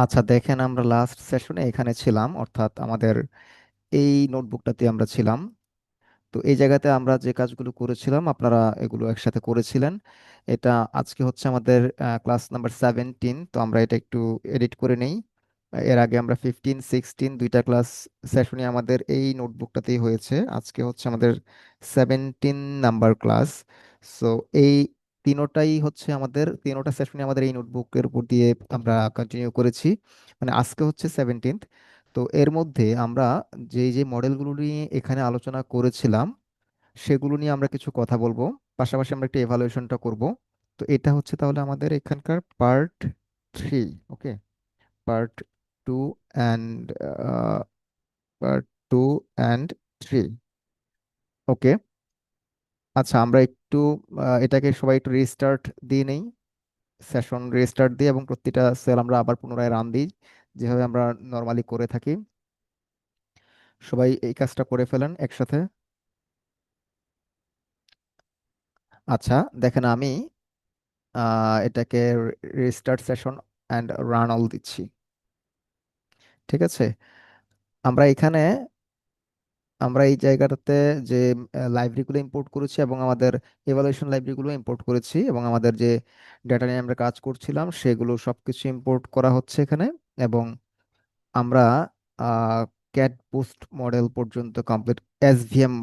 আচ্ছা, দেখেন আমরা লাস্ট সেশনে এখানে ছিলাম, অর্থাৎ আমাদের এই নোটবুকটাতে আমরা ছিলাম। তো এই জায়গাতে আমরা যে কাজগুলো করেছিলাম আপনারা এগুলো একসাথে করেছিলেন। এটা আজকে হচ্ছে আমাদের ক্লাস নাম্বার 17। তো আমরা এটা একটু এডিট করে নেই। এর আগে আমরা 15 16 দুইটা ক্লাস সেশনে আমাদের এই নোটবুকটাতেই হয়েছে। আজকে হচ্ছে আমাদের 17 নাম্বার ক্লাস। সো এই তিনোটাই হচ্ছে আমাদের তিনোটা সেশনে আমাদের এই নোটবুকের উপর দিয়ে আমরা কন্টিনিউ করেছি। মানে আজকে হচ্ছে 17th। তো এর মধ্যে আমরা যেই যে মডেলগুলো নিয়ে এখানে আলোচনা করেছিলাম সেগুলো নিয়ে আমরা কিছু কথা বলবো। পাশাপাশি আমরা একটা এভালুয়েশনটা করব। তো এটা হচ্ছে তাহলে আমাদের এখানকার part 3। Okay, part 2 and part 2 and 3। ওকে, আচ্ছা আমরা একটু এটাকে সবাই একটু রিস্টার্ট দিয়ে নেই। সেশন রিস্টার্ট দিই এবং প্রতিটা সেল আমরা আবার পুনরায় রান দিই, যেভাবে আমরা নর্মালি করে থাকি। সবাই এই কাজটা করে ফেলেন একসাথে। আচ্ছা, দেখেন আমি এটাকে restart session and run all দিচ্ছি। ঠিক আছে, আমরা এখানে আমরা এই জায়গাটাতে যে লাইব্রেরিগুলো ইম্পোর্ট করেছি এবং আমাদের এভালুয়েশন লাইব্রেরিগুলো ইম্পোর্ট করেছি এবং আমাদের যে ডেটা নিয়ে আমরা কাজ করছিলাম সেগুলো সবকিছু ইম্পোর্ট করা হচ্ছে এখানে। এবং আমরা ক্যাট বুস্ট মডেল পর্যন্ত কমপ্লিট, এসভিএম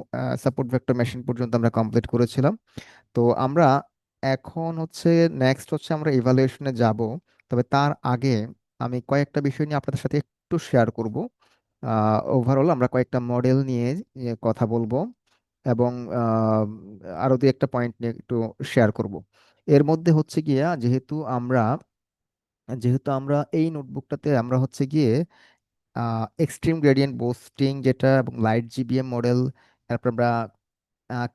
সাপোর্ট ভেক্টর মেশিন পর্যন্ত আমরা কমপ্লিট করেছিলাম। তো আমরা এখন হচ্ছে নেক্সট হচ্ছে আমরা ইভালুয়েশনে যাব। তবে তার আগে আমি কয়েকটা বিষয় নিয়ে আপনাদের সাথে একটু শেয়ার করব। ওভারঅল আমরা কয়েকটা মডেল নিয়ে কথা বলবো এবং আহ, আরো দুই একটা পয়েন্ট নিয়ে একটু শেয়ার করব। এর মধ্যে হচ্ছে গিয়া যেহেতু আমরা এই নোটবুকটাতে আমরা হচ্ছে গিয়ে এক্সট্রিম গ্রেডিয়েন্ট বুস্টিং যেটা এবং লাইট জিবিএম মডেল, তারপর আমরা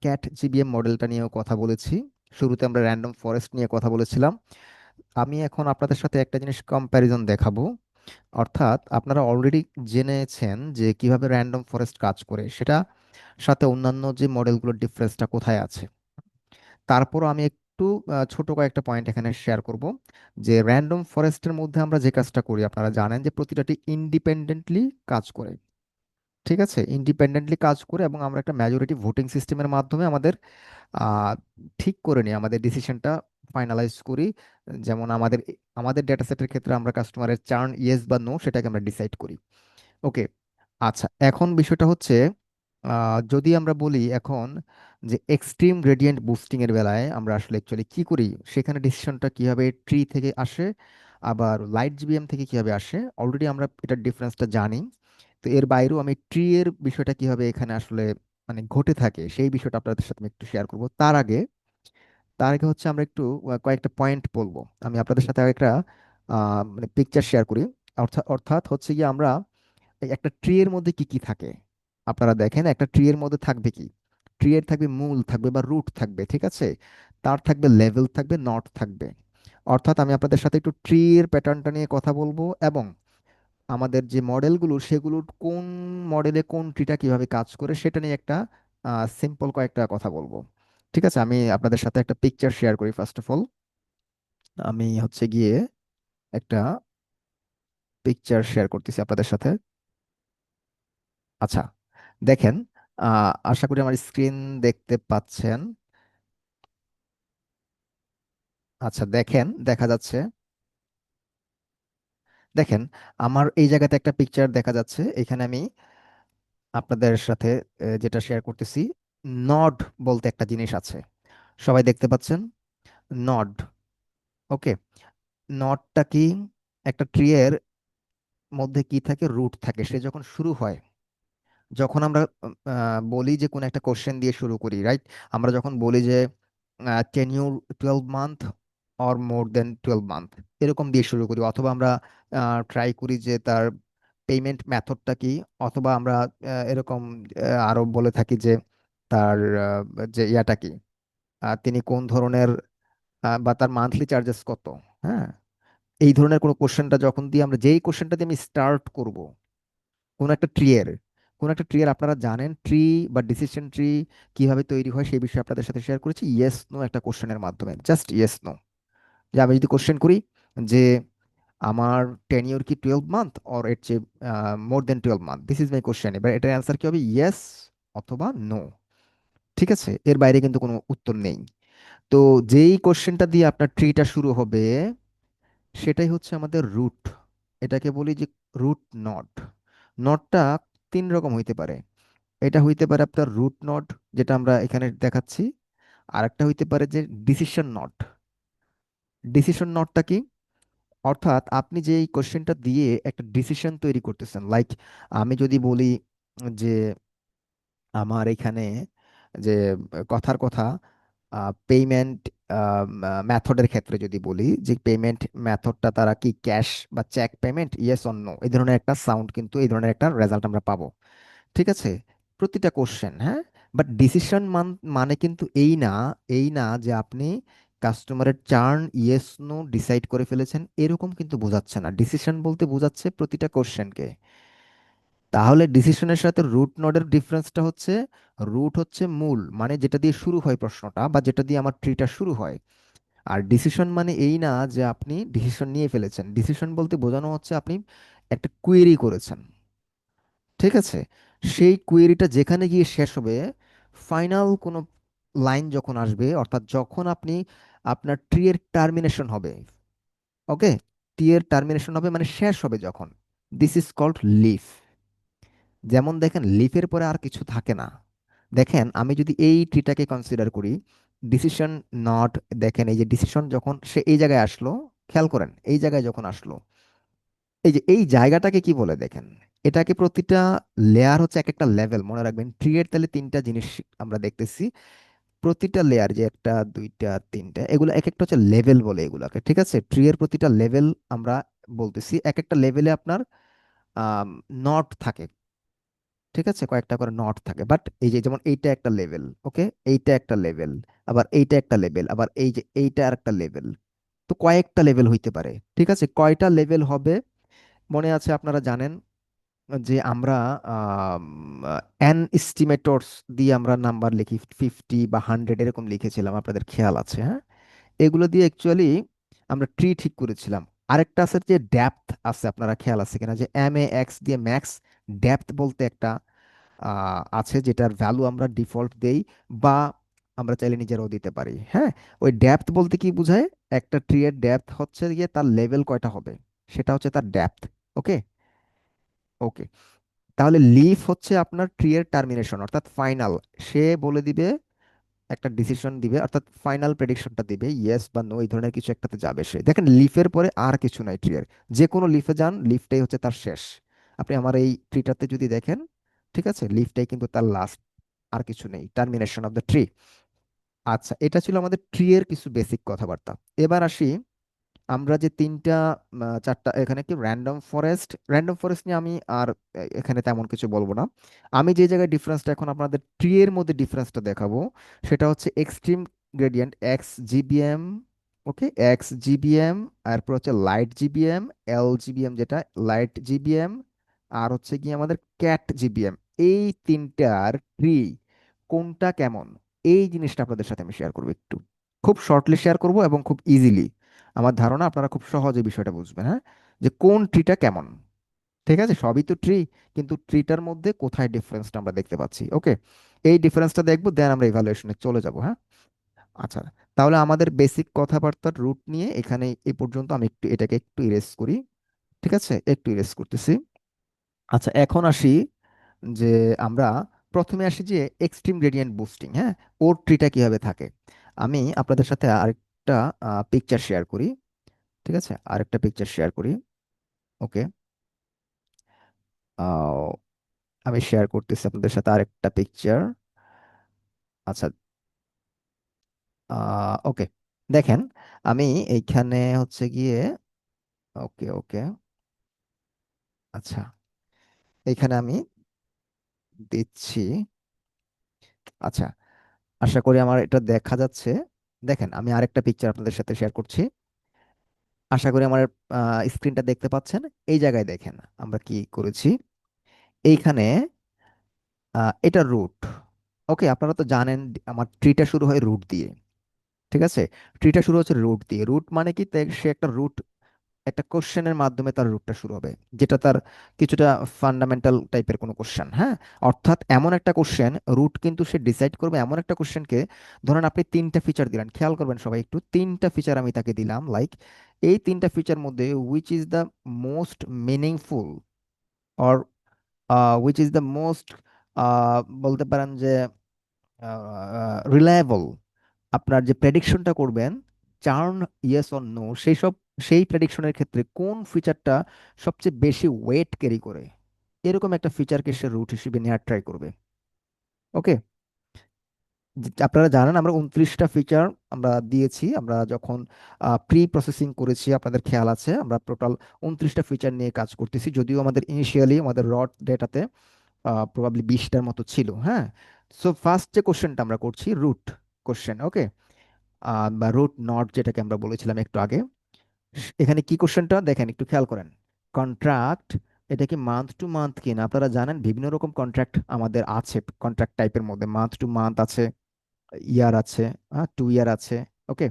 ক্যাট জিবিএম মডেলটা নিয়েও কথা বলেছি। শুরুতে আমরা র্যান্ডম ফরেস্ট নিয়ে কথা বলেছিলাম। আমি এখন আপনাদের সাথে একটা জিনিস কম্প্যারিজন দেখাবো। অর্থাৎ আপনারা অলরেডি জেনেছেন যে কিভাবে র্যান্ডম ফরেস্ট কাজ করে, সেটা সাথে অন্যান্য যে মডেলগুলোর ডিফারেন্সটা কোথায় আছে। তারপরও আমি একটু ছোট কয়েকটা পয়েন্ট এখানে শেয়ার করব। যে র্যান্ডম ফরেস্টের মধ্যে আমরা যে কাজটা করি আপনারা জানেন যে প্রতিটাটি ইন্ডিপেন্ডেন্টলি কাজ করে। ঠিক আছে, ইন্ডিপেন্ডেন্টলি কাজ করে এবং আমরা একটা মেজরিটি ভোটিং সিস্টেমের মাধ্যমে আমাদের আহ, ঠিক করে নিই, আমাদের ডিসিশনটা ফাইনালাইজ করি। যেমন আমাদের ডেটা সেটের ক্ষেত্রে আমরা কাস্টমারের চার্ন ইয়েস বা নো সেটাকে আমরা ডিসাইড করি। ওকে, আচ্ছা এখন বিষয়টা হচ্ছে যদি আমরা বলি এখন যে এক্সট্রিম গ্রেডিয়েন্ট বুস্টিং এর বেলায় আমরা আসলে অ্যাকচুয়ালি কি করি, সেখানে ডিসিশনটা কিভাবে ট্রি থেকে আসে আবার লাইট জিবিএম থেকে কিভাবে আসে, অলরেডি আমরা এটার ডিফারেন্সটা জানি। তো এর বাইরেও আমি ট্রি এর বিষয়টা কিভাবে এখানে আসলে মানে ঘটে থাকে সেই বিষয়টা আপনাদের সাথে আমি একটু শেয়ার করব। তার আগে হচ্ছে আমরা একটু কয়েকটা পয়েন্ট বলবো। আমি আপনাদের সাথে আগে একটা মানে পিকচার শেয়ার করি। অর্থাৎ হচ্ছে কি আমরা এই একটা ট্রি এর মধ্যে কি কি থাকে। আপনারা দেখেন একটা ট্রি এর মধ্যে থাকবে কি, ট্রি এর থাকবে মূল থাকবে বা রুট থাকবে, ঠিক আছে। তার থাকবে লেভেল থাকবে, নট থাকবে। অর্থাৎ আমি আপনাদের সাথে একটু ট্রি এর প্যাটার্নটা নিয়ে কথা বলবো এবং আমাদের যে মডেলগুলো সেগুলোর কোন মডেলে কোন ট্রিটা কিভাবে কাজ করে সেটা নিয়ে একটা সিম্পল কয়েকটা কথা বলবো। ঠিক আছে, আমি আপনাদের সাথে একটা পিকচার শেয়ার করি। ফার্স্ট অফ অল আমি হচ্ছে গিয়ে একটা পিকচার শেয়ার করতেছি আপনাদের সাথে। আচ্ছা, দেখেন, আশা করি আমার স্ক্রিন দেখতে পাচ্ছেন। আচ্ছা দেখেন, দেখা যাচ্ছে। দেখেন, আমার এই জায়গাতে একটা পিকচার দেখা যাচ্ছে। এখানে আমি আপনাদের সাথে যেটা শেয়ার করতেছি, নড বলতে একটা জিনিস আছে, সবাই দেখতে পাচ্ছেন। নড, ওকে। নডটা কি, একটা ট্রি এর মধ্যে কি থাকে, রুট থাকে। সে যখন শুরু হয়, যখন আমরা বলি যে কোন একটা কোশ্চেন দিয়ে শুরু করি, রাইট? আমরা যখন বলি যে tenure 12 month or more than 12 month, এরকম দিয়ে শুরু করি। অথবা আমরা ট্রাই করি যে তার পেমেন্ট মেথডটা কি। অথবা আমরা এরকম আরো বলে থাকি যে তার যে ইয়াটা কি, তিনি কোন ধরনের বা তার মান্থলি চার্জেস কত। হ্যাঁ, এই ধরনের কোনো কোশ্চেনটা যখন দিয়ে আমরা যেই কোশ্চেনটা দিয়ে আমি স্টার্ট করব কোন একটা ট্রি এর, আপনারা জানেন ট্রি বা ডিসিশন ট্রি কিভাবে তৈরি হয় সেই বিষয়ে আপনাদের সাথে শেয়ার করেছি ইয়েস নো একটা কোশ্চেনের মাধ্যমে। Just yes no. যে আমি যদি কোশ্চেন করি যে আমার টেনিওর কি 12 মান্থ অর এর চেয়ে মোর than 12 month? This is my question. এবার এটার অ্যান্সার কি হবে? ইয়েস অথবা নো। ঠিক আছে, এর বাইরে কিন্তু কোনো উত্তর নেই। তো যেই কোশ্চেনটা দিয়ে আপনার ট্রিটা শুরু হবে সেটাই হচ্ছে আমাদের রুট। এটাকে বলি যে রুট নট। নটটা তিন রকম হইতে পারে। এটা হইতে পারে আপনার রুট নট, যেটা আমরা এখানে দেখাচ্ছি। আর একটা হইতে পারে যে ডিসিশন নট। ডিসিশন নটটা কি? অর্থাৎ আপনি যে এই কোশ্চেনটা দিয়ে একটা ডিসিশন তৈরি করতেছেন, লাইক আমি যদি বলি যে আমার এখানে যে কথার কথা পেমেন্ট মেথডের ক্ষেত্রে যদি বলি যে পেমেন্ট মেথডটা তারা কি ক্যাশ বা cheque payment, yes or no, এই ধরনের একটা সাউন্ড কিন্তু এই ধরনের একটা রেজাল্ট আমরা পাবো। ঠিক আছে, প্রতিটা কোশ্চেন, হ্যাঁ। বাট ডিসিশন মানে কিন্তু এই না যে আপনি কাস্টমারের চার্ন ইয়েস নো ডিসাইড করে ফেলেছেন, এরকম কিন্তু বোঝাচ্ছে না। ডিসিশন বলতে বোঝাচ্ছে প্রতিটা কোশ্চেনকে। তাহলে ডিসিশনের সাথে রুট নোডের ডিফারেন্সটা হচ্ছে, রুট হচ্ছে মূল, মানে যেটা দিয়ে শুরু হয় প্রশ্নটা বা যেটা দিয়ে আমার ট্রিটা শুরু হয়। আর ডিসিশন মানে এই না যে আপনি ডিসিশন নিয়ে ফেলেছেন। ডিসিশন বলতে বোঝানো হচ্ছে আপনি একটা কুয়েরি করেছেন। ঠিক আছে, সেই কুয়েরিটা যেখানে গিয়ে শেষ হবে, ফাইনাল কোনো লাইন যখন আসবে, অর্থাৎ যখন আপনি আপনার ট্রি এর টার্মিনেশন হবে, ওকে, ট্রি এর টার্মিনেশন হবে মানে শেষ হবে যখন, দিস ইজ কল্ড লিফ। যেমন দেখেন লিফের পরে আর কিছু থাকে না। দেখেন আমি যদি এই ট্রিটাকে কনসিডার করি, ডিসিশন নট, দেখেন এই যে ডিসিশন যখন সে এই জায়গায় আসলো, খেয়াল করেন এই জায়গায় যখন আসলো, এই যে এই জায়গাটাকে কি বলে দেখেন, এটাকে প্রতিটা লেয়ার হচ্ছে এক একটা লেভেল, মনে রাখবেন ট্রি এর তাহলে তিনটা জিনিস আমরা দেখতেছি। প্রতিটা লেয়ার যে একটা দুইটা তিনটা, এগুলো এক একটা হচ্ছে লেভেল বলে এগুলাকে। ঠিক আছে, ট্রি এর প্রতিটা লেভেল আমরা বলতেছি, এক একটা লেভেলে আপনার নট থাকে। ঠিক আছে, কয়েকটা করে নট থাকে, বাট এই যে যেমন এইটা একটা লেভেল, ওকে, এইটা একটা লেভেল, আবার এইটা একটা লেভেল, আবার এই যে এইটা আর একটা লেভেল। তো কয়েকটা লেভেল হইতে পারে। ঠিক আছে, কয়টা লেভেল হবে মনে আছে? আপনারা জানেন যে আমরা এন এস্টিমেটরস দিয়ে আমরা নাম্বার লিখি, 50 বা 100 এরকম লিখেছিলাম, আপনাদের খেয়াল আছে? হ্যাঁ, এগুলো দিয়ে অ্যাকচুয়ালি আমরা ট্রি ঠিক করেছিলাম। আরেকটা আছে যে ডেপথ আছে, আপনারা খেয়াল আছে কিনা, যে MAX দিয়ে ম্যাক্স ডেপথ বলতে একটা আছে, যেটার ভ্যালু আমরা ডিফল্ট দেই বা আমরা চাইলে নিজেরাও দিতে পারি। হ্যাঁ, ওই ডেপথ বলতে কি বোঝায়? একটা ট্রি এর ডেপথ হচ্ছে গিয়ে তার লেভেল কয়টা হবে, সেটা হচ্ছে তার ডেপথ। ওকে, ওকে। তাহলে লিফ হচ্ছে আপনার ট্রি এর টার্মিনেশন, অর্থাৎ ফাইনাল। সে বলে দিবে, একটা ডিসিশন দিবে, অর্থাৎ ফাইনাল প্রেডিকশনটা দিবে, ইয়েস বা নো, এই ধরনের কিছু একটাতে যাবে সে। দেখেন লিফের পরে আর কিছু নাই ট্রি এর, যে কোনো লিফে যান, লিফটাই হচ্ছে তার শেষ। আপনি আমার এই ট্রিটাতে যদি দেখেন, ঠিক আছে, লিফটাই কিন্তু তার লাস্ট, আর কিছু নেই, টার্মিনেশন অফ দ্য ট্রি। আচ্ছা, এটা ছিল আমাদের ট্রি এর কিছু বেসিক কথাবার্তা। এবার আসি, আমরা যে তিনটা চারটা এখানে কি র্যান্ডম ফরেস্ট, র্যান্ডম ফরেস্ট নিয়ে আমি আর এখানে তেমন কিছু বলবো না। আমি যে জায়গায় ডিফারেন্সটা এখন আপনাদের ট্রি এর মধ্যে ডিফারেন্সটা দেখাবো, সেটা হচ্ছে এক্সট্রিম গ্রেডিয়েন্ট XGBM। ওকে, XGBM, তারপর হচ্ছে লাইট জিবিএম, LGBM যেটা লাইট জিবিএম, আর হচ্ছে কি আমাদের ক্যাট জিবিএম। এই তিনটার ট্রি কোনটা কেমন, এই জিনিসটা আপনাদের সাথে আমি শেয়ার করবো একটু, খুব শর্টলি শেয়ার করব এবং খুব ইজিলি। আমার ধারণা আপনারা খুব সহজে বিষয়টা বুঝবেন, হ্যাঁ, যে কোন ট্রিটা কেমন। ঠিক আছে, সবই তো ট্রি, কিন্তু ট্রিটার মধ্যে কোথায় ডিফারেন্সটা আমরা দেখতে পাচ্ছি। ওকে, এই ডিফারেন্সটা দেখবো, দেন আমরা ইভালুয়েশনে চলে যাব। হ্যাঁ, আচ্ছা, তাহলে আমাদের বেসিক কথাবার্তার রুট নিয়ে এখানে এই পর্যন্ত। আমি একটু এটাকে একটু ইরেজ করি। ঠিক আছে, একটু ইরেজ করতেছি। আচ্ছা, এখন আসি যে আমরা প্রথমে আসি যে এক্সট্রিম গ্রেডিয়েন্ট বুস্টিং, হ্যাঁ, ওর ট্রিটা কিভাবে থাকে। আমি আপনাদের সাথে আরেকটা পিকচার শেয়ার করি। ঠিক আছে, আরেকটা পিকচার শেয়ার করি। ওকে, আমি শেয়ার করতেছি আপনাদের সাথে আরেকটা পিকচার। আচ্ছা, ওকে, দেখেন আমি এইখানে হচ্ছে গিয়ে, ওকে ওকে, আচ্ছা, এইখানে আমি দিচ্ছি। আচ্ছা, আশা করি আমার এটা দেখা যাচ্ছে। দেখেন আমি আরেকটা পিকচার আপনাদের সাথে শেয়ার করছি। আশা করি আমার স্ক্রিনটা দেখতে পাচ্ছেন। এই জায়গায় দেখেন আমরা কি করেছি এইখানে, এটা রুট। ওকে, আপনারা তো জানেন আমার ট্রিটা শুরু হয় রুট দিয়ে। ঠিক আছে, ট্রিটা শুরু হচ্ছে রুট দিয়ে। রুট মানে কি, সে একটা রুট একটা কোশ্চেনের মাধ্যমে তার রুটটা শুরু হবে, যেটা তার কিছুটা ফান্ডামেন্টাল টাইপের কোনো কোশ্চেন। হ্যাঁ, অর্থাৎ এমন একটা কোশ্চেন, রুট কিন্তু সে ডিসাইড করবে এমন একটা কোশ্চেনকে। ধরেন আপনি তিনটা ফিচার দিলেন, খেয়াল করবেন সবাই একটু, তিনটা ফিচার আমি তাকে দিলাম, লাইক এই তিনটা ফিচার মধ্যে which is the most meaningful, or which is the most, বলতে পারেন যে রিলায়েবল, আপনার যে প্রেডিকশনটা করবেন চার্ন ইয়েস অর নো, সেই সব, সেই প্রেডিকশনের ক্ষেত্রে কোন ফিচারটা সবচেয়ে বেশি ওয়েট ক্যারি করে, এরকম একটা ফিচারকে সে রুট হিসেবে নেওয়ার ট্রাই করবে। ওকে, আপনারা জানেন আমরা 29টা ফিচার আমরা দিয়েছি, আমরা যখন প্রি প্রসেসিং করেছি, আপনাদের খেয়াল আছে, আমরা টোটাল 29টা ফিচার নিয়ে কাজ করতেছি, যদিও আমাদের ইনিশিয়ালি আমাদের র ডেটাতে প্রবাবলি 20টার মতো ছিল। হ্যাঁ, সো ফার্স্ট যে কোশ্চেনটা আমরা করছি রুট কোশ্চেন। ওকে, বা রুট নট যেটাকে আমরা বলেছিলাম একটু আগে। এখানে কি কোশ্চেনটা দেখেন, একটু খেয়াল করেন। কন্ট্রাক্ট, এটা কি মান্থ টু মান্থ কিনা? আপনারা জানেন বিভিন্ন রকম কন্ট্রাক্ট আমাদের আছে, কন্ট্রাক্ট টাইপের মধ্যে মান্থ টু মান্থ আছে, ইয়ার আছে, 2 ইয়ার আছে। ওকে,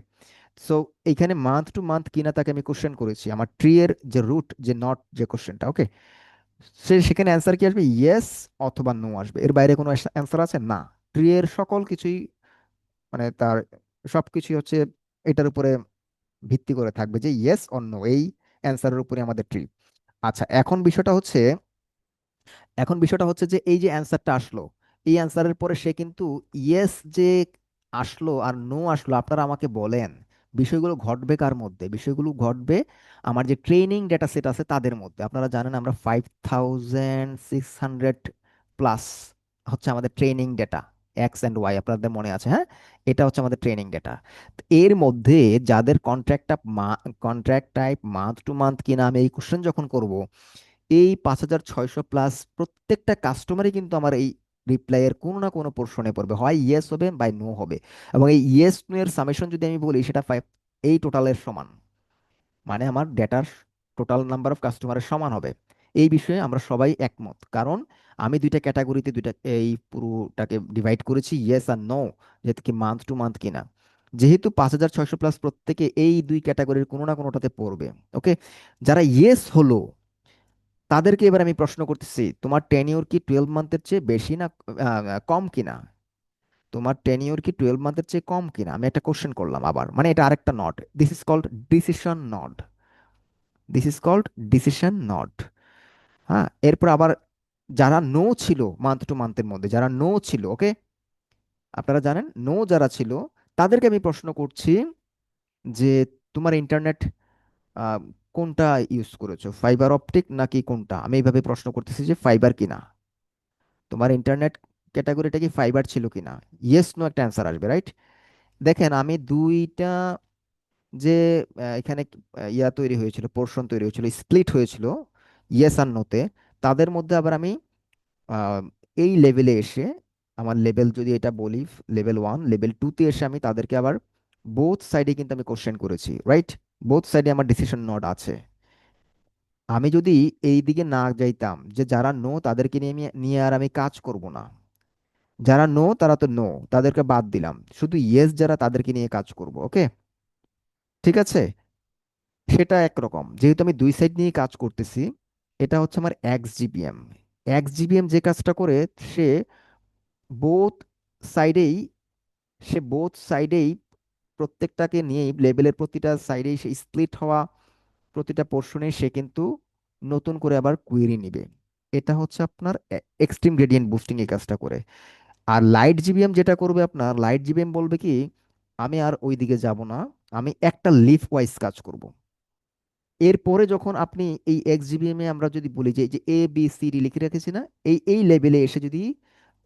সো এইখানে মান্থ টু মান্থ কিনা তাকে আমি কোশ্চেন করেছি, আমার ট্রি এর যে রুট যে নট যে কোশ্চেনটা। ওকে, সেখানে অ্যান্সার কি আসবে? ইয়েস অথবা নো আসবে, এর বাইরে কোনো অ্যান্সার আছে না। ট্রি এর সকল কিছুই, মানে তার সবকিছুই হচ্ছে এটার উপরে ভিত্তি করে থাকবে যে ইয়েস অর নো, এই অ্যান্সারের উপরে আমাদের ট্রি। আচ্ছা, এখন বিষয়টা হচ্ছে যে এই যে অ্যান্সারটা আসলো, এই অ্যান্সারের পরে সে কিন্তু ইয়েস যে আসলো আর নো আসলো, আপনারা আমাকে বলেন বিষয়গুলো ঘটবে কার মধ্যে? বিষয়গুলো ঘটবে আমার যে ট্রেনিং ডেটা সেট আছে তাদের মধ্যে। আপনারা জানেন আমরা 5600+ হচ্ছে আমাদের training data, x and y, আপনাদের মনে আছে? হ্যাঁ, এটা হচ্ছে আমাদের ট্রেনিং ডেটা। এর মধ্যে যাদের contract type month to month কিনা, আমি এই কোশ্চেন যখন করব, এই 5600+ প্রত্যেকটা কাস্টমারই কিন্তু আমার এই রিপ্লাইয়ের কোনো না কোনো পোর্শনে পড়বে, হয় ইয়েস হবে বা নো হবে। এবং এই ইয়েস নো এর সামেশন যদি আমি বলি, সেটা এই টোটালের সমান, মানে আমার ডেটার টোটাল নাম্বার অফ কাস্টমারের সমান হবে। এই বিষয়ে আমরা সবাই একমত, কারণ আমি দুইটা ক্যাটাগরিতে দুইটা এই পুরোটাকে ডিভাইড করেছি, ইয়েস আর নো, যেহেতু কি মান্থ টু মান্থ কিনা। যেহেতু 5600+ প্রত্যেকে এই দুই ক্যাটাগরির কোনো না কোনোটাতে পড়বে। ওকে, যারা ইয়েস হলো তাদেরকে এবার আমি প্রশ্ন করতেছি, তোমার টেনিউর কি 12 মান্থের চেয়ে বেশি না কম কিনা? তোমার টেনিউর কি 12 মান্থের চেয়ে কম কিনা? আমি একটা কোশ্চেন করলাম আবার, মানে এটা আরেকটা node, this is called decision node, this is called decision node. হ্যাঁ, এরপর আবার যারা নো ছিল মান্থ টু মান্থের মধ্যে, যারা নো ছিল, ওকে, আপনারা জানেন নো যারা ছিল, তাদেরকে আমি প্রশ্ন করছি যে তোমার ইন্টারনেট কোনটা ইউজ করেছো, ফাইবার অপটিক নাকি কোনটা? আমি এইভাবে প্রশ্ন করতেছি যে ফাইবার কিনা, তোমার ইন্টারনেট ক্যাটাগরিটা কি ফাইবার ছিল কিনা? ইয়েস নো একটা অ্যান্সার আসবে, রাইট? দেখেন আমি দুইটা যে এখানে ইয়া তৈরি হয়েছিল, পোর্শন তৈরি হয়েছিল, স্প্লিট হয়েছিল ইয়েস আর নোতে, তাদের মধ্যে আবার আমি আহ, এই লেভেলে এসে, আমার লেভেল যদি এটা বলি, লেভেল 1 লেভেল 2তে এসে আমি তাদেরকে আবার বোথ সাইডে কিন্তু আমি কোশ্চেন করেছি, রাইট? বোথ সাইডে আমার ডিসিশন নোড আছে। আমি যদি এই দিকে না যাইতাম যে যারা নো তাদেরকে নিয়ে নিয়ে আর আমি কাজ করব না, যারা নো তারা তো নো, তাদেরকে বাদ দিলাম, শুধু ইয়েস যারা তাদেরকে নিয়ে কাজ করব। ওকে, ঠিক আছে, সেটা একরকম, যেহেতু আমি দুই সাইড নিয়ে কাজ করতেছি। এটা হচ্ছে আমার এক্স জিবিএম। এক্স জিবিএম যে কাজটা করে, সে বোথ সাইডেই সে বোথ সাইডেই প্রত্যেকটাকে নিয়েই, লেভেলের প্রতিটা সাইডেই সে স্প্লিট হওয়া প্রতিটা পোর্শনে সে কিন্তু নতুন করে আবার কুয়েরি নিবে। এটা হচ্ছে আপনার এক্সট্রিম গ্রেডিয়েন্ট বুস্টিং এই কাজটা করে। আর লাইট জিবিএম যেটা করবে, আপনার লাইট জিবিএম বলবে কি, আমি আর ওই দিকে যাব না, আমি একটা লিফ ওয়াইজ কাজ করব। এরপরে যখন আপনি এই এক্স জিবিএম এ আমরা যদি বলি যে এই যে ABCD লিখে রেখেছি না, এই এই লেভেলে এসে যদি,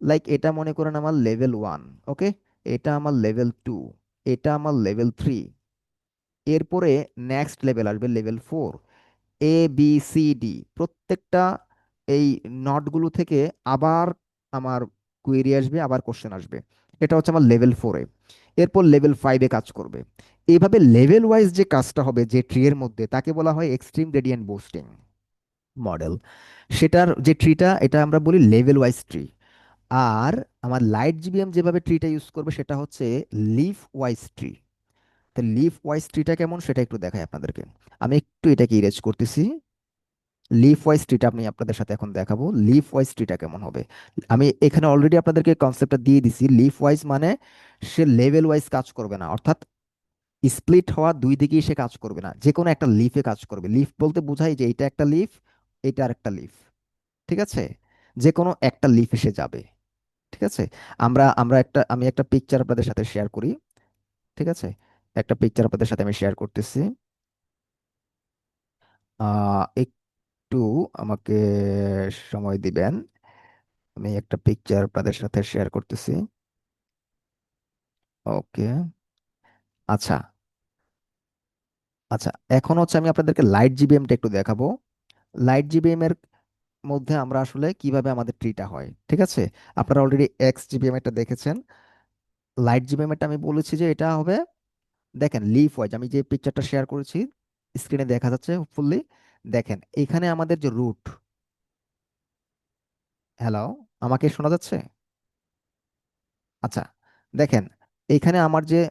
লাইক এটা মনে করেন আমার লেভেল 1, ওকে, এটা আমার লেভেল 2, এটা আমার লেভেল 3, এরপরে নেক্সট লেভেল আসবে লেভেল 4, ABCD, প্রত্যেকটা এই নটগুলো থেকে আবার আমার কুয়েরি আসবে, আবার কোশ্চেন আসবে। এটা হচ্ছে আমার লেভেল 4-এ। এরপর লেভেল 5-এ কাজ করবে। এইভাবে লেভেল ওয়াইজ যে কাজটা হবে যে ট্রি এর মধ্যে, তাকে বলা হয় এক্সট্রিম গ্রেডিয়েন্ট বুস্টিং মডেল। সেটার যে ট্রিটা, এটা আমরা বলি লেভেল ওয়াইজ ট্রি। আর আমার লাইট জিবিএম যেভাবে ট্রিটা ইউজ করবে, সেটা হচ্ছে লিফ ওয়াইজ ট্রি। তো লিফ ওয়াইজ ট্রিটা কেমন সেটা একটু দেখাই আপনাদেরকে। আমি একটু এটাকে ইরেজ করতেছি। লিফ ওয়াইজ ট্রিটা আমি আপনাদের সাথে এখন দেখাবো লিফ ওয়াইজ ট্রিটা কেমন হবে। আমি এখানে অলরেডি আপনাদেরকে কনসেপ্টটা দিয়ে দিছি। লিফ ওয়াইজ মানে সে লেভেল ওয়াইজ কাজ করবে না, অর্থাৎ স্প্লিট হওয়া দুই দিকেই সে কাজ করবে না, যে কোনো একটা লিফে কাজ করবে। লিফ বলতে বোঝাই যে এটা একটা লিফ, এটা আর একটা লিফ, ঠিক আছে? যে কোনো একটা লিফ এসে যাবে, ঠিক আছে? আমরা আমরা একটা আমি একটা পিকচার আপনাদের সাথে শেয়ার করি, ঠিক আছে? একটা পিকচার আপনাদের সাথে আমি শেয়ার করতেছি। একটু আমাকে সময় দিবেন, আমি একটা পিকচার আপনাদের সাথে শেয়ার করতেছি। ওকে, আচ্ছা। আচ্ছা, এখন হচ্ছে আমি আপনাদেরকে লাইট জিবিএমটা একটু দেখাবো। লাইট জিবিএম এর মধ্যে আমরা আসলে কিভাবে আমাদের ট্রিটা হয়, ঠিক আছে? আপনারা অলরেডি এক্স জিবিএম এটা দেখেছেন। লাইট জিবিএম এটা আমি বলেছি যে এটা হবে, দেখেন লিফ ওয়াইজ আমি যে পিকচারটা শেয়ার করেছি, স্ক্রিনে দেখা যাচ্ছে ফুললি। দেখেন এখানে আমাদের যে রুট, হ্যালো, আমাকে শোনা যাচ্ছে? আচ্ছা, দেখেন এখানে আমার যে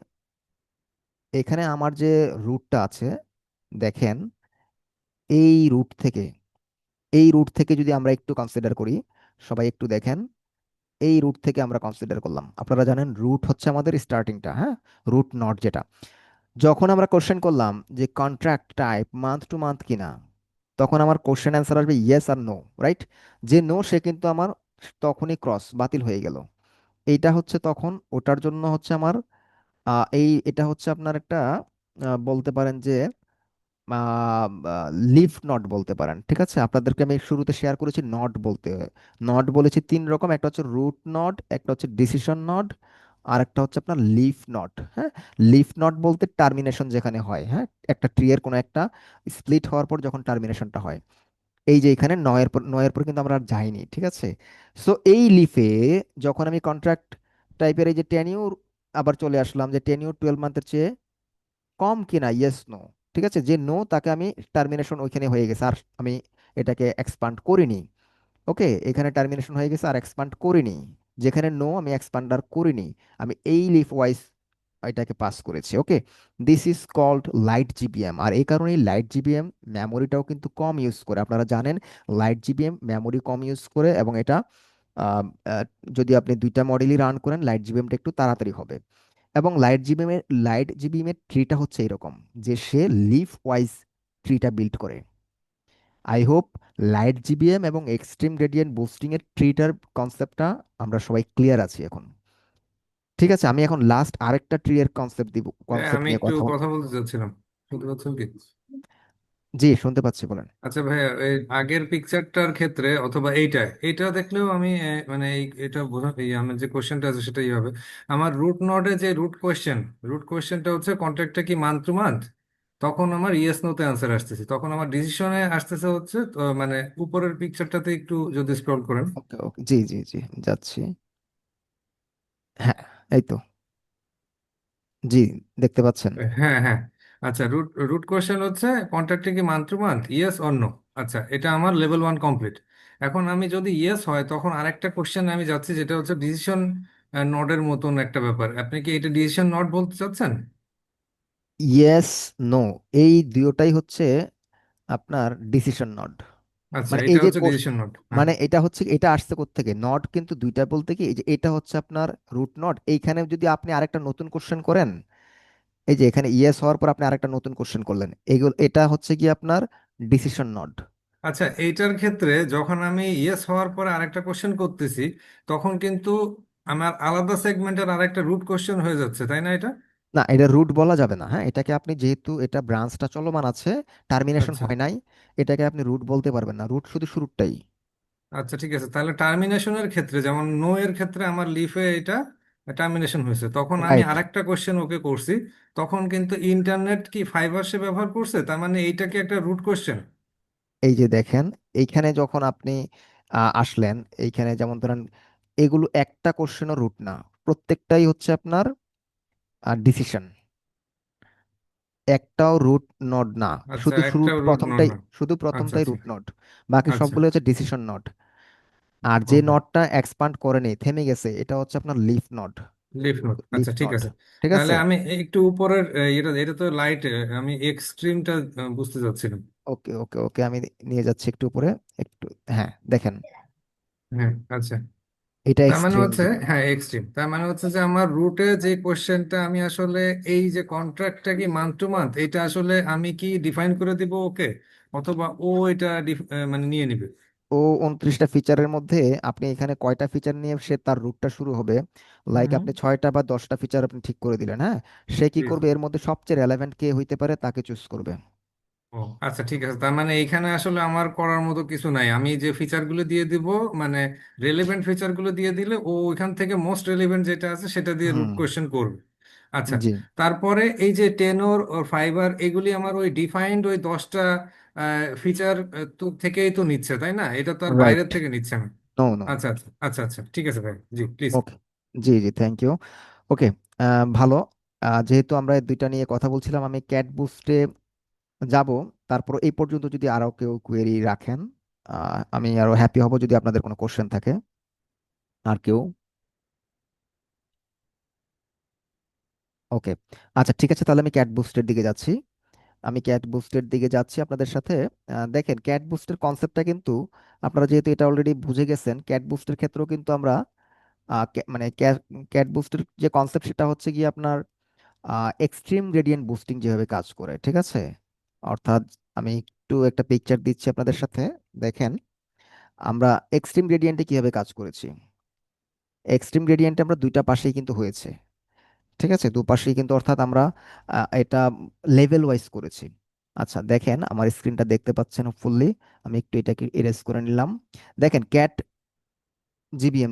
এখানে আমার যে রুটটা আছে, দেখেন এই রুট থেকে এই রুট থেকে যদি আমরা একটু কনসিডার করি, সবাই একটু দেখেন, এই রুট থেকে আমরা কনসিডার করলাম। আপনারা জানেন রুট হচ্ছে আমাদের স্টার্টিংটা, হ্যাঁ, রুট নট যেটা। যখন আমরা কোশ্চেন করলাম যে contract type month to month কিনা, তখন আমার কোশ্চেন অ্যান্সার আসবে ইয়েস আর নো, রাইট? যে নো সে কিন্তু আমার তখনই ক্রস বাতিল হয়ে গেল। এইটা হচ্ছে তখন ওটার জন্য হচ্ছে আমার এটা হচ্ছে আপনার একটা বলতে পারেন যে লিফ নট বলতে পারেন, ঠিক আছে? আপনাদেরকে আমি শুরুতে শেয়ার করেছি নট বলতে। নট বলেছি তিন রকম, একটা হচ্ছে রুট নট, একটা হচ্ছে ডিসিশন নট, আর একটা হচ্ছে আপনার লিফ নট। হ্যাঁ, লিফ নট বলতে টার্মিনেশন যেখানে হয়, হ্যাঁ, একটা ট্রি এর কোনো একটা স্প্লিট হওয়ার পর যখন টার্মিনেশনটা হয়। এই যে এখানে নয়ের পর কিন্তু আমরা আর যাইনি, ঠিক আছে? সো এই লিফে যখন আমি কন্ট্রাক্ট টাইপের এই যে টেনিউর, আবার চলে আসলাম যে টেনিউর 12 মান্থের চেয়ে কম কিনা, ইয়েস নো, ঠিক আছে? যে নো তাকে আমি টার্মিনেশন ওইখানে হয়ে গেছে, আর আমি এটাকে এক্সপান্ড করিনি। ওকে, এখানে টার্মিনেশন হয়ে গেছে আর এক্সপান্ড করিনি। যেখানে নো আমি এক্সপান্ড আর করিনি, আমি এই লিফ ওয়াইজ এটাকে পাস করেছি। Okay, this is called light GBM. আর এই কারণেই লাইট জিবিএম মেমোরিটাও কিন্তু কম ইউজ করে। আপনারা জানেন লাইট জিবিএম মেমোরি কম ইউজ করে, এবং এটা আহ, আহ, যদি আপনি দুইটা মডেলই রান করেন লাইট জিবিএমটা একটু তাড়াতাড়ি হবে। এবং লাইট জিবিএম এর ট্রিটা হচ্ছে এরকম যে সে লিফ ওয়াইজ ট্রিটা বিল্ড করে। আই হোপ লাইট জিবিএম এবং এক্সট্রিম গ্রেডিয়েন্ট বুস্টিং এর ট্রিটার কনসেপ্টটা আমরা সবাই ক্লিয়ার আছি এখন। ঠিক আছে, আমি এখন লাস্ট আরেকটা ট্রি এর হ্যাঁ, কনসেপ্ট আমি নিয়ে একটু কথা কথা বলতে চাচ্ছিলাম। শুনতে পাচ্ছেন কি? জি, শুনতে পাচ্ছি, বলেন। আচ্ছা ভাইয়া, এই আগের পিকচারটার ক্ষেত্রে অথবা এইটা দেখলেও আমি মানে এটা বোঝা আমার যে কোশ্চেনটা আছে সেটাই হবে। আমার রুট নডে যে রুট কোশ্চেনটা হচ্ছে কন্ট্রাক্টটা কি মান্থ টু মান্থ, তখন আমার ইয়েস নোতে আনসার আসতেছে। তখন আমার ডিসিশনে আসতেছে হচ্ছে মানে উপরের পিকচারটাতে একটু যদি স্ক্রল করেন। ওকে ওকে, জি জি জি, যাচ্ছি। হ্যাঁ, এই তো, জি, দেখতে পাচ্ছেন। হ্যাঁ, হ্যাঁ। আচ্ছা, রুট রুট কোশ্চেন হচ্ছে কন্ট্রাক্টে কি month to month, yes or no. আচ্ছা, এটা আমার লেভেল 1 কমপ্লিট। এখন আমি যদি ইয়েস হয় তখন আরেকটা কোশ্চেন আমি যাচ্ছি, যেটা হচ্ছে ডিসিশন নটের মতন একটা ব্যাপার। আপনি কি এটা ডিসিশন নট বলতে চাচ্ছেন? ইয়েস, নো, এই দুটোটাই হচ্ছে আপনার ডিসিশন নট। আচ্ছা, মানে এই এটা যে হচ্ছে ডিসিশন নট, হ্যাঁ। মানে এটা হচ্ছে, এটা আসছে কোত্থেকে, নট কিন্তু দুইটা বলতে কি, এই যে এটা হচ্ছে আপনার রুট নট। এইখানে যদি আপনি আরেকটা নতুন কোশ্চেন করেন, এই যে এখানে ইয়েস হওয়ার পর আপনি আরেকটা নতুন কোশ্চেন করলেন, এগুলো এটা হচ্ছে কি আপনার ডিসিশন নট। আচ্ছা, এইটার ক্ষেত্রে যখন আমি ইয়েস হওয়ার পরে আরেকটা কোশ্চেন করতেছি, তখন কিন্তু আমার আলাদা সেগমেন্টের আরেকটা রুট কোশ্চেন হয়ে যাচ্ছে, তাই না এটা? না, এটা রুট বলা যাবে না। হ্যাঁ, এটাকে আপনি যেহেতু এটা ব্রাঞ্চটা চলমান আছে, টার্মিনেশন আচ্ছা, হয় নাই, এটাকে আপনি রুট বলতে পারবেন না, রুট শুধু শুরুটাই। আচ্ছা, ঠিক আছে। তাহলে টার্মিনেশনের ক্ষেত্রে যেমন নো এর ক্ষেত্রে আমার লিফে এটা টার্মিনেশন হয়েছে, তখন আমি রাইট, আরেকটা কোশ্চেন ওকে করছি। তখন কিন্তু ইন্টারনেট কি ফাইবার সে ব্যবহার করছে, তার মানে এইটা কি একটা রুট কোশ্চেন? এই যে দেখেন এইখানে যখন আপনি আসলেন, এইখানে যেমন ধরেন এগুলো একটা কোশ্চেনও রুট না, প্রত্যেকটাই হচ্ছে আপনার ডিসিশন, একটাও রুট নড না। আচ্ছা, শুধু শুরু একটা রুট নট প্রথমটাই না। শুধু আচ্ছা, প্রথমটাই আচ্ছা, রুট নড, বাকি আচ্ছা। সবগুলো হচ্ছে ডিসিশন নড। আর যে ওকে, নটটা এক্সপান্ড করেনি, থেমে গেছে, এটা হচ্ছে আপনার leaf node. Leaf note. Leaf আচ্ছা, ঠিক নড, আছে। ঠিক তাহলে আছে? আমি একটু উপরের এটা এটা তো লাইট, আমি এক্সট্রিমটা বুঝতে চাচ্ছিলাম। ওকে ওকে ওকে, আমি নিয়ে যাচ্ছি একটু উপরে, একটু। হ্যাঁ, দেখেন, হ্যাঁ, আচ্ছা। এটা তার মানে এক্সট্রিম হচ্ছে, হ্যাঁ এক্সট্রিম, তার মানে হচ্ছে যে আমার রুটে যে কোশ্চেনটা আমি আসলে, এই যে কন্ট্রাক্টটা কি মান্থ টু মান্থ, এটা আসলে আমি কি ডিফাইন করে দিব ওকে, অথবা ও এটা মানে নিয়ে নিবে? ও 29টা ফিচারের মধ্যে আপনি এখানে কয়টা ফিচার নিয়ে সে তার রুটটা শুরু হবে, লাইক হুম। আপনি 6টা বা 10টা ফিচার আপনি ঠিক করে দিলেন, হ্যাঁ, সে কি জি জি। করবে, এর মধ্যে সবচেয়ে রেলেভেন্ট কে হইতে পারে তাকে চুজ করবে। ও আচ্ছা, ঠিক আছে। তার মানে এইখানে আসলে আমার করার মতো কিছু নাই, আমি যে ফিচারগুলো দিয়ে দিব, মানে রেলেভেন্ট ফিচারগুলো দিয়ে দিলে ও ওইখান থেকে মোস্ট রেলেভেন্ট যেটা আছে সেটা দিয়ে রুট হুম। কোয়েশ্চেন করবে। আচ্ছা। জি। তারপরে এই যে টেনর ও ফাইবার, এগুলি আমার ওই ডিফাইন্ড ওই 10টা ফিচার থেকেই তো নিচ্ছে, তাই না? এটা তো আর বাইরের রাইট। থেকে নিচ্ছে না। No no. আচ্ছা আচ্ছা আচ্ছা আচ্ছা, ঠিক আছে ভাই, জি প্লিজ। ওকে। জি জি, থ্যাংক ইউ। ওকে, ভালো। যেহেতু আমরা এই দুইটা নিয়ে কথা বলছিলাম, আমি ক্যাট বুস্টে যাব। তারপর এই পর্যন্ত যদি আরো কেউ কোয়েরি রাখেন, আমি আরো হ্যাপি হব যদি আপনাদের কোনো কোশ্চেন থাকে। আর কেউ? ওকে, আচ্ছা ঠিক আছে, তাহলে আমি ক্যাট বুস্টের দিকে যাচ্ছি। আমি ক্যাট বুস্টের দিকে যাচ্ছি আপনাদের সাথে। দেখেন, ক্যাট বুস্টের কনসেপ্টটা কিন্তু আপনারা যেহেতু এটা অলরেডি বুঝে গেছেন, ক্যাট বুস্টের ক্ষেত্রেও কিন্তু আমরা মানে ক্যাট বুস্টের যে কনসেপ্ট সেটা হচ্ছে কি আপনার এক্সট্রিম গ্রেডিয়েন্ট বুস্টিং যেভাবে কাজ করে, ঠিক আছে? অর্থাৎ আমি একটু একটা পিকচার দিচ্ছি আপনাদের সাথে, দেখেন আমরা এক্সট্রিম গ্রেডিয়েন্টে কিভাবে কাজ করেছি। এক্সট্রিম গ্রেডিয়েন্টে আমরা দুইটা পাশেই কিন্তু হয়েছে, ঠিক আছে, দুপাশেই কিন্তু, অর্থাৎ আমরা এটা লেভেল ওয়াইজ করেছি। আচ্ছা দেখেন, আমার স্ক্রিনটা দেখতে পাচ্ছেন ফুললি, আমি একটু এটাকে এরেজ করে নিলাম। দেখেন ক্যাট জিবিএম,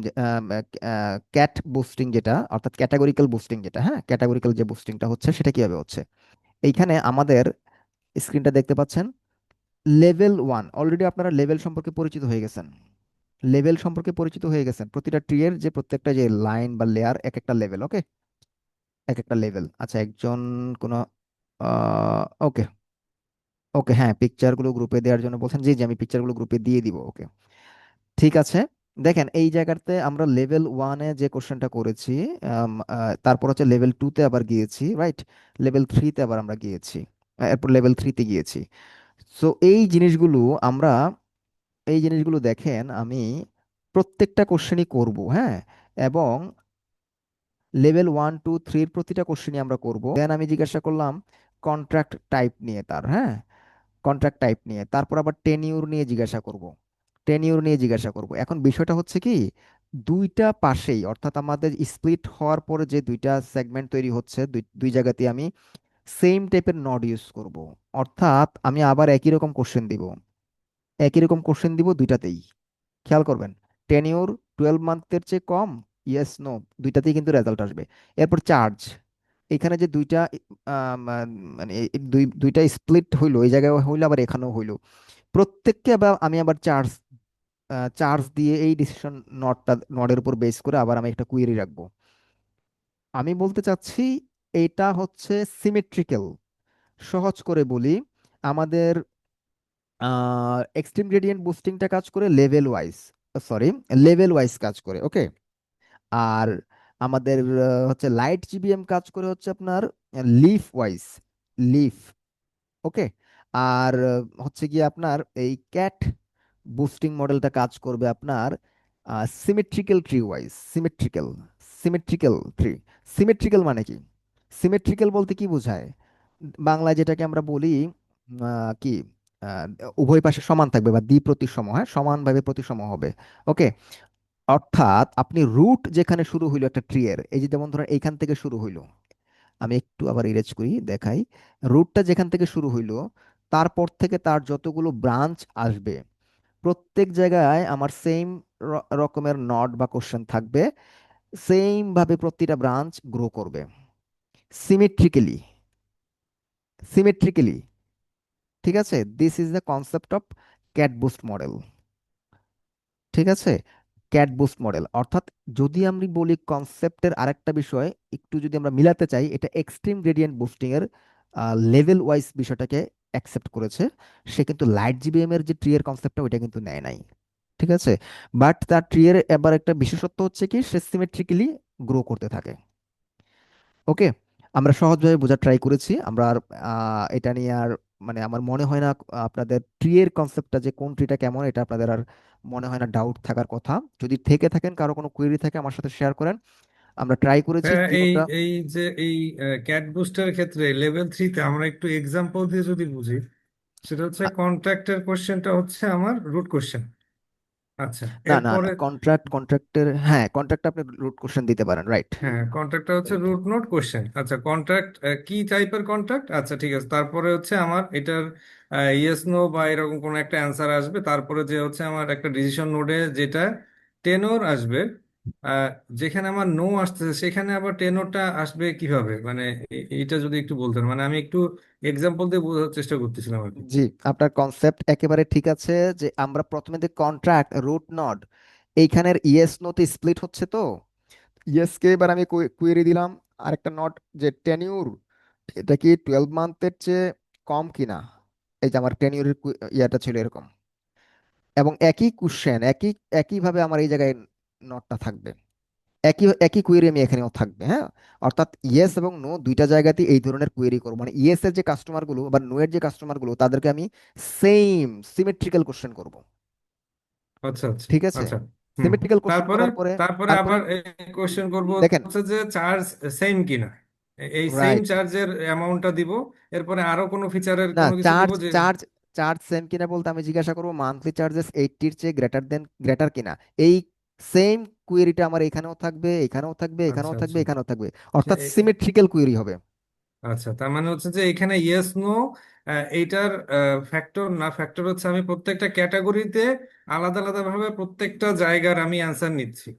ক্যাট বুস্টিং যেটা, অর্থাৎ ক্যাটাগরিক্যাল বুস্টিং যেটা, হ্যাঁ, ক্যাটাগরিক্যাল যে বুস্টিংটা হচ্ছে সেটা কিভাবে হচ্ছে। এইখানে আমাদের স্ক্রিনটা দেখতে পাচ্ছেন, লেভেল 1, অলরেডি আপনারা লেভেল সম্পর্কে পরিচিত হয়ে গেছেন। লেভেল সম্পর্কে পরিচিত হয়ে গেছেন, প্রতিটা ট্রি এর যে প্রত্যেকটা যে লাইন বা লেয়ার এক একটা লেভেল, ওকে, এক একটা লেভেল। আচ্ছা, একজন কোনো ওকে ওকে, হ্যাঁ, পিকচারগুলো গ্রুপে দেওয়ার জন্য বলছেন, জি জি, আমি পিকচারগুলো গ্রুপে দিয়ে দিব, ওকে, ঠিক আছে। দেখেন এই জায়গাতে আমরা লেভেল 1-এ যে কোশ্চেনটা করেছি, তারপর হচ্ছে লেভেল 2-তে আবার গিয়েছি, রাইট, লেভেল 3-তে আবার আমরা গিয়েছি, এরপর লেভেল 3-তে গিয়েছি। সো আমরা এই জিনিসগুলো দেখেন, আমি প্রত্যেকটা কোশ্চেনই করব, হ্যাঁ, এবং লেভেল 1 2 3-র প্রতিটা কোশ্চেনই আমরা করব। দেন আমি জিজ্ঞাসা করলাম কন্ট্রাক্ট টাইপ নিয়ে তার, হ্যাঁ, কন্ট্রাক্ট টাইপ নিয়ে, তারপর আবার টেনিউর নিয়ে জিজ্ঞাসা করব, টেনিউর নিয়ে জিজ্ঞাসা করব। এখন বিষয়টা হচ্ছে কি, দুইটা পাশেই, অর্থাৎ আমাদের স্প্লিট হওয়ার পরে যে দুইটা সেগমেন্ট তৈরি হচ্ছে, দুই দুই জায়গাতে আমি সেম টাইপের নড ইউজ করব। অর্থাৎ আমি আবার একই রকম কোশ্চেন দিব দুইটাতেই। খেয়াল করবেন, টেনিউর 12 মান্থের চেয়ে কম, ইয়েস নো, দুইটাতেই কিন্তু রেজাল্ট আসবে। এরপর চার্জ, এখানে যে দুইটা মানে দুইটা স্প্লিট হইলো, এই জায়গায় হইলো আবার এখানেও হইলো, প্রত্যেককে আবার আমি আবার চার্জ দিয়ে এই ডিসিশন নডের উপর বেস করে আবার আমি একটা কুয়েরি রাখবো। আমি বলতে চাচ্ছি এটা হচ্ছে সিমেট্রিক্যাল। সহজ করে বলি, আমাদের এক্সট্রিম গ্রেডিয়েন্ট বুস্টিংটা কাজ করে level wise, sorry, level wise কাজ করে, ওকে। আর আমাদের হচ্ছে লাইট জিবিএম কাজ করে হচ্ছে আপনার লিফ ওয়াইজ, লিফ, ওকে। আর হচ্ছে গিয়ে আপনার এই ক্যাট বুস্টিং মডেলটা কাজ করবে আপনার symmetrical tree wise, symmetrical tree. Symmetrical মানে কি? সিমেট্রিক্যাল বলতে কি বোঝায়, বাংলায় যেটাকে আমরা বলি কি, আহ, উভয় পাশে সমান থাকবে বা দ্বিপ্রতিসম, হ্যাঁ, সমানভাবে প্রতিসম হবে, ওকে। অর্থাৎ আপনি রুট যেখানে শুরু হইলো একটা ট্রি এর, এই যে যেমন ধরেন এইখান থেকে শুরু হইলো, আমি একটু আবার ইরেজ করি দেখাই, রুটটা যেখান থেকে শুরু হইলো, তারপর থেকে তার যতগুলো ব্রাঞ্চ আসবে, প্রত্যেক জায়গায় আমার সেম রকমের নড বা কোশ্চেন থাকবে, সেম ভাবে প্রতিটা ব্রাঞ্চ গ্রো করবে, সিমেট্রিক্যালি, সিমেট্রিক্যালি, ঠিক আছে। This is the concept of cat boost model, ঠিক আছে। ক্যাট বুস্ট মডেল অর্থাৎ, যদি আমি বলি কনসেপ্টের আরেকটা বিষয়, একটু যদি আমরা মিলাতে চাই, এটা এক্সট্রিম গ্রেডিয়েন্ট বুস্টিং এর লেভেল ওয়াইজ বিষয়টাকে অ্যাকসেপ্ট করেছে। সে কিন্তু লাইট জিবিএম এর যে ট্রি এর কনসেপ্টটা ওইটা কিন্তু নেয় নাই, ঠিক আছে। বাট তার ট্রি এর এবার একটা বিশেষত্ব হচ্ছে কি, সে সিমেট্রিক্যালি গ্রো করতে থাকে, ওকে। আমরা সহজভাবে বোঝার ট্রাই করেছি, আমরা আর এটা নিয়ে আর মানে আমার মনে হয় না আপনাদের ট্রি এর কনসেপ্টটা যে কোন ট্রিটা কেমন এটা আপনাদের আর মনে হয় না ডাউট থাকার কথা। যদি থেকে থাকেন কারো কোনো কোয়েরি থাকে আমার সাথে শেয়ার করেন। আমরা ট্রাই করেছি হ্যাঁ, এই জীবনটা। এই যে এই ক্যাট বুস্টের ক্ষেত্রে লেভেল 3-তে আমরা একটু এক্সাম্পল দিয়ে যদি বুঝি, সেটা হচ্ছে কন্ট্রাক্টের কোশ্চেনটা হচ্ছে আমার রুট কোশ্চেন। আচ্ছা, না না এরপরে কন্ট্রাক্টের, হ্যাঁ কন্ট্রাক্ট আপনি রুট কোশ্চেন দিতে পারেন, রাইট। হ্যাঁ, কন্ট্রাক্টটা হচ্ছে রুট নোট কোশ্চেন। আচ্ছা, কন্ট্রাক্ট কি টাইপের কন্ট্রাক্ট? আচ্ছা, ঠিক আছে। তারপরে হচ্ছে আমার এটার ইয়েস নো বা এরকম কোনো একটা অ্যান্সার আসবে। তারপরে যে হচ্ছে আমার একটা ডিসিশন নোডে যেটা টেনর আসবে, আহ, যেখানে আমার নো আসতেছে সেখানে আবার টেনরটা আসবে কিভাবে, মানে এইটা যদি একটু বলতেন, মানে আমি একটু এক্সাম্পল দিয়ে বোঝার চেষ্টা করতেছিলাম আর কি। জি, আপনার কনসেপ্ট একেবারে ঠিক আছে যে আমরা প্রথমে যে কন্ট্রাক্ট রুট নড এইখানের ইয়েস নোতে স্প্লিট হচ্ছে, তো ইয়েস কে এবার আমি কুয়েরি দিলাম আরেকটা নট যে টেনিউর এটা কি 12 মান্থের চেয়ে কম কিনা। এই যে আমার টেনিউরের ইয়াটা ছিল এরকম, এবং একই কোশ্চেন একইভাবে আমার এই জায়গায় নটটা থাকবে, একই একই কুয়েরি আমি এখানেও থাকবে, হ্যাঁ। অর্থাৎ ইয়েস এবং নো দুইটা জায়গাতেই এই ধরনের কুয়েরি করবো, মানে ইয়েস এর যে কাস্টমারগুলো বা নো এর যে কাস্টমারগুলো তাদেরকে আমি সেম সিমেট্রিক্যাল কোশ্চেন করব। আচ্ছা, আচ্ছা, ঠিক আছে, আচ্ছা। হুম। সিমেট্রিক্যাল কোশ্চেন তারপরে করার পরে তারপরে তারপরে আবার কোশ্চেন করব দেখেন, হচ্ছে যে চার্জ সেম কিনা, এই সেম রাইট, চার্জের অ্যামাউন্টটা দিব। এরপরে আরো কোনো ফিচারের না কোনো কিছু দিব চার্জ যে চার্জ চার্জ সেম কিনা বলতে আমি জিজ্ঞাসা করবো মান্থলি চার্জেস 80-র চেয়ে গ্রেটার কিনা। এই সেম কুয়েরিটা আমার এখানেও থাকবে, এখানেও থাকবে, আচ্ছা, এখানেও থাকবে, আচ্ছা। এখানেও থাকবে, আচ্ছা, অর্থাৎ সিমেট্রিক্যাল কুয়েরি হবে। আচ্ছা, তার মানে হচ্ছে যে এখানে ইয়েস নো এইটার ফ্যাক্টর না, ফ্যাক্টর হচ্ছে আমি প্রত্যেকটা ক্যাটাগরিতে আলাদা আলাদা ভাবে প্রত্যেকটা জায়গার আমি অ্যান্সার নিচ্ছি,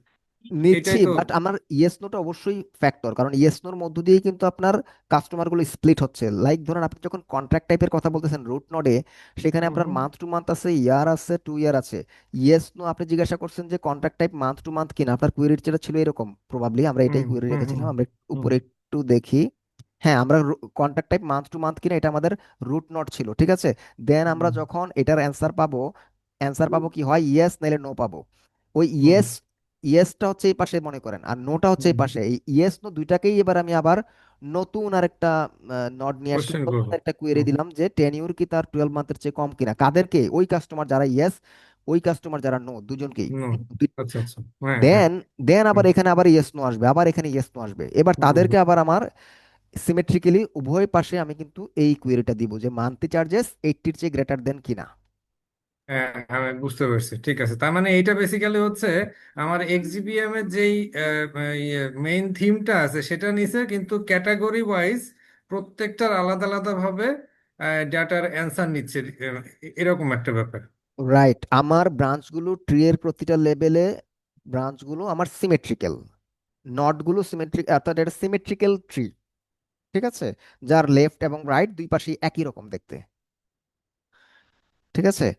নিচ্ছি, এটাই তো। বাট আমার ইয়েস নোটা অবশ্যই ফ্যাক্টর, কারণ ইয়েস নোর মধ্য দিয়েই কিন্তু আপনার কাস্টমারগুলো স্প্লিট হচ্ছে। লাইক ধরুন আপনি যখন কন্ট্রাক্ট টাইপের কথা বলতেছেন রুট নোডে, সেখানে হুম, আপনার হুম, মান্থ টু মান্থ আছে, ইয়ার আছে, 2 ইয়ার আছে। ইয়েস নো আপনি জিজ্ঞাসা করছেন যে contract type month to month কিনা, আপনার কুয়েরির যেটা ছিল এরকম, প্রবাবলি আমরা হুম, এটাই কুয়েরি হুম, হুম, রেখেছিলাম। আমরা হুম, উপরে একটু দেখি, হ্যাঁ আমরা contract type month to month কিনা এটা আমাদের রুট নোট ছিল, ঠিক আছে। দেন আমরা হুম, যখন এটার অ্যান্সার পাবো কি হয় ইয়েস নাইলে নো পাবো। ওই হুম, ইয়েসটা হচ্ছে এই পাশে মনে করেন, আর নোটা হচ্ছে এই হুম। পাশে, এই ইয়েস নো দুইটাকেই এবার আমি আবার নতুন আরেকটা নট নিয়ে আসলাম, কোশ্চেন নতুন করবো। একটা কুয়েরি হুম, দিলাম যে টেনিউর কি তার 12 মান্থের চেয়ে কম কিনা, কাদেরকে, ওই কাস্টমার যারা ইয়েস, ওই কাস্টমার যারা নো, দুজনকেই। নো। আচ্ছা, আচ্ছা। হ্যাঁ, হ্যাঁ। দেন দেন আবার হুম, এখানে আবার ইয়েস নো আসবে, আবার এখানে ইয়েস নো আসবে, এবার হুম, হুম। তাদেরকে আবার আমার সিমেট্রিক্যালি উভয় পাশে আমি কিন্তু এই কুয়েরিটা দিব যে মান্থলি চার্জেস 80-র চেয়ে গ্রেটার দেন কিনা। হ্যাঁ, আমি বুঝতে পারছি। ঠিক আছে, তার মানে এইটা বেসিক্যালি হচ্ছে আমার এক্সজিবিএম এর যেই মেইন থিমটা আছে সেটা নিছে, কিন্তু ক্যাটাগরি ওয়াইজ প্রত্যেকটার আলাদা আলাদা ভাবে ডাটার অ্যান্সার নিচ্ছে, এরকম একটা ব্যাপার। রাইট, আমার ব্রাঞ্চগুলো ট্রি এর প্রতিটা লেভেলে ব্রাঞ্চগুলো আমার সিমেট্রিক্যাল, নটগুলো সিমেট্রিক, অর্থাৎ এটা সিমেট্রিক্যাল ট্রি, ঠিক আছে, যার লেফট এবং রাইট দুই পাশেই একই রকম দেখতে, ঠিক আছে।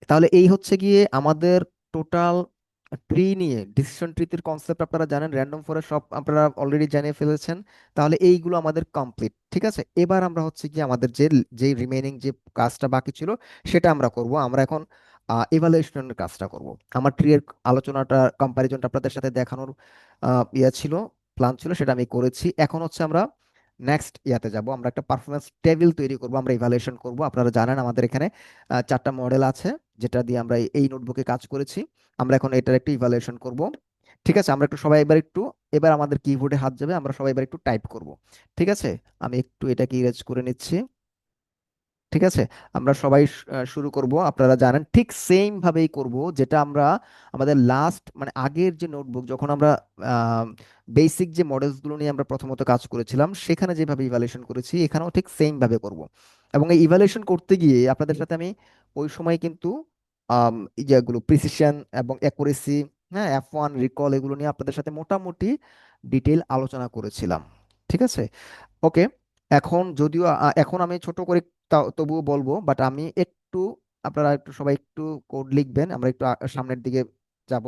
তাহলে এই হচ্ছে গিয়ে আমাদের টোটাল ট্রি নিয়ে, ডিসিশন ট্রির কনসেপ্ট আপনারা জানেন, র্যান্ডম ফরেস্ট সব আপনারা অলরেডি জেনে ফেলেছেন। তাহলে এইগুলো আমাদের কমপ্লিট, ঠিক আছে। এবার আমরা হচ্ছে কি আমাদের যে রিমেইনিং যে কাজটা বাকি ছিল সেটা আমরা করব। আমরা এখন ইভালুয়েশনের কাজটা করব। আমার ট্রি এর আলোচনাটা, কম্প্যারিজনটা আপনাদের সাথে দেখানোর ইয়া ছিল, প্ল্যান ছিল, সেটা আমি করেছি। এখন হচ্ছে আমরা নেক্সট ইয়াতে যাব, আমরা একটা পারফরমেন্স টেবিল তৈরি করব, আমরা ইভালুয়েশন করব। আপনারা জানেন আমাদের এখানে 4টা মডেল আছে যেটা দিয়ে আমরা এই নোটবুকে কাজ করেছি। আমরা এখন এটার একটু ইভালুয়েশন করব, ঠিক আছে। আমরা একটু সবাই এবার আমাদের কিবোর্ডে হাত যাবে, আমরা সবাই এবার একটু টাইপ করব, ঠিক আছে। আমি একটু এটাকে ইরেজ করে নিচ্ছি, ঠিক আছে। আমরা সবাই শুরু করব, আপনারা জানেন ঠিক সেম ভাবেই করব যেটা আমরা আমাদের লাস্ট মানে আগের যে নোটবুক যখন আমরা বেসিক যে মডেলস গুলো নিয়ে আমরা প্রথমত কাজ করেছিলাম সেখানে যেভাবে ইভালুয়েশন করেছি এখানেও ঠিক সেম ভাবে করব। এবং এই ইভালুয়েশন করতে গিয়ে আপনাদের সাথে আমি ওই সময় কিন্তু এই যেগুলো প্রিসিশন এবং অ্যাকুরেসি, হ্যাঁ F1 রিকল এগুলো নিয়ে আপনাদের সাথে মোটামুটি ডিটেল আলোচনা করেছিলাম, ঠিক আছে। ওকে, এখন যদিও এখন আমি ছোট করে তবুও বলবো, বাট আমি একটু, আপনারা একটু সবাই একটু কোড লিখবেন, আমরা একটু সামনের দিকে যাব।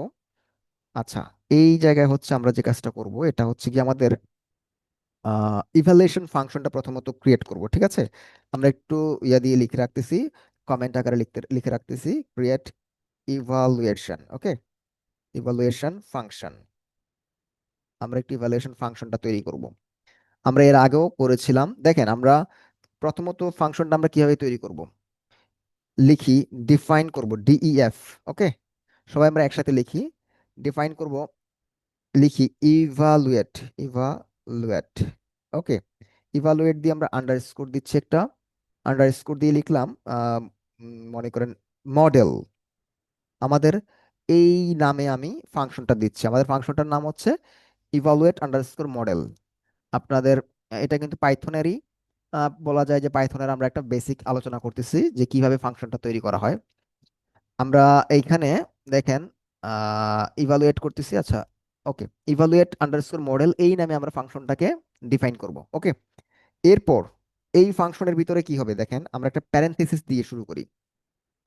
আচ্ছা, এই জায়গায় হচ্ছে আমরা যে কাজটা করব এটা হচ্ছে কি আমাদের ইভালুয়েশন ফাংশনটা প্রথমত ক্রিয়েট করব, ঠিক আছে। আমরা একটু ইয়া দিয়ে লিখে রাখতেছি, কমেন্ট আকারে লিখে রাখতেছি, ক্রিয়েট ইভালুয়েশন, ওকে, ইভালুয়েশন ফাংশন। আমরা একটু ইভালুয়েশন ফাংশনটা তৈরি করব। আমরা এর আগেও করেছিলাম, দেখেন আমরা প্রথমত ফাংশনটা আমরা কিভাবে তৈরি করব, লিখি, ডিফাইন করব, ডিইএফ। ওকে, সবাই আমরা একসাথে লিখি, ডিফাইন করব, লিখি ইভালুয়েট, ইভালুয়েট। ওকে, ইভালুয়েট দিয়ে আমরা আন্ডারস্কোর দিচ্ছি একটা, আন্ডারস্কোর দিয়ে লিখলাম মনে করেন মডেল। আমাদের এই নামে আমি ফাংশনটা দিচ্ছি, আমাদের ফাংশনটার নাম হচ্ছে ইভালুয়েট আন্ডারস্কোর মডেল। আপনাদের এটা কিন্তু পাইথনেরই, বলা যায় যে পাইথনের আমরা একটা বেসিক আলোচনা করতেছি যে কিভাবে ফাংশনটা তৈরি করা হয়। আমরা এইখানে দেখেন ইভালুয়েট করতেছি। আচ্ছা, ওকে, ইভালুয়েট আন্ডারস্কোর মডেল এই নামে আমরা ফাংশনটাকে ডিফাইন করব। ওকে, এরপর এই ফাংশনের ভিতরে কি হবে দেখেন, আমরা একটা প্যারেনথেসিস দিয়ে শুরু করি,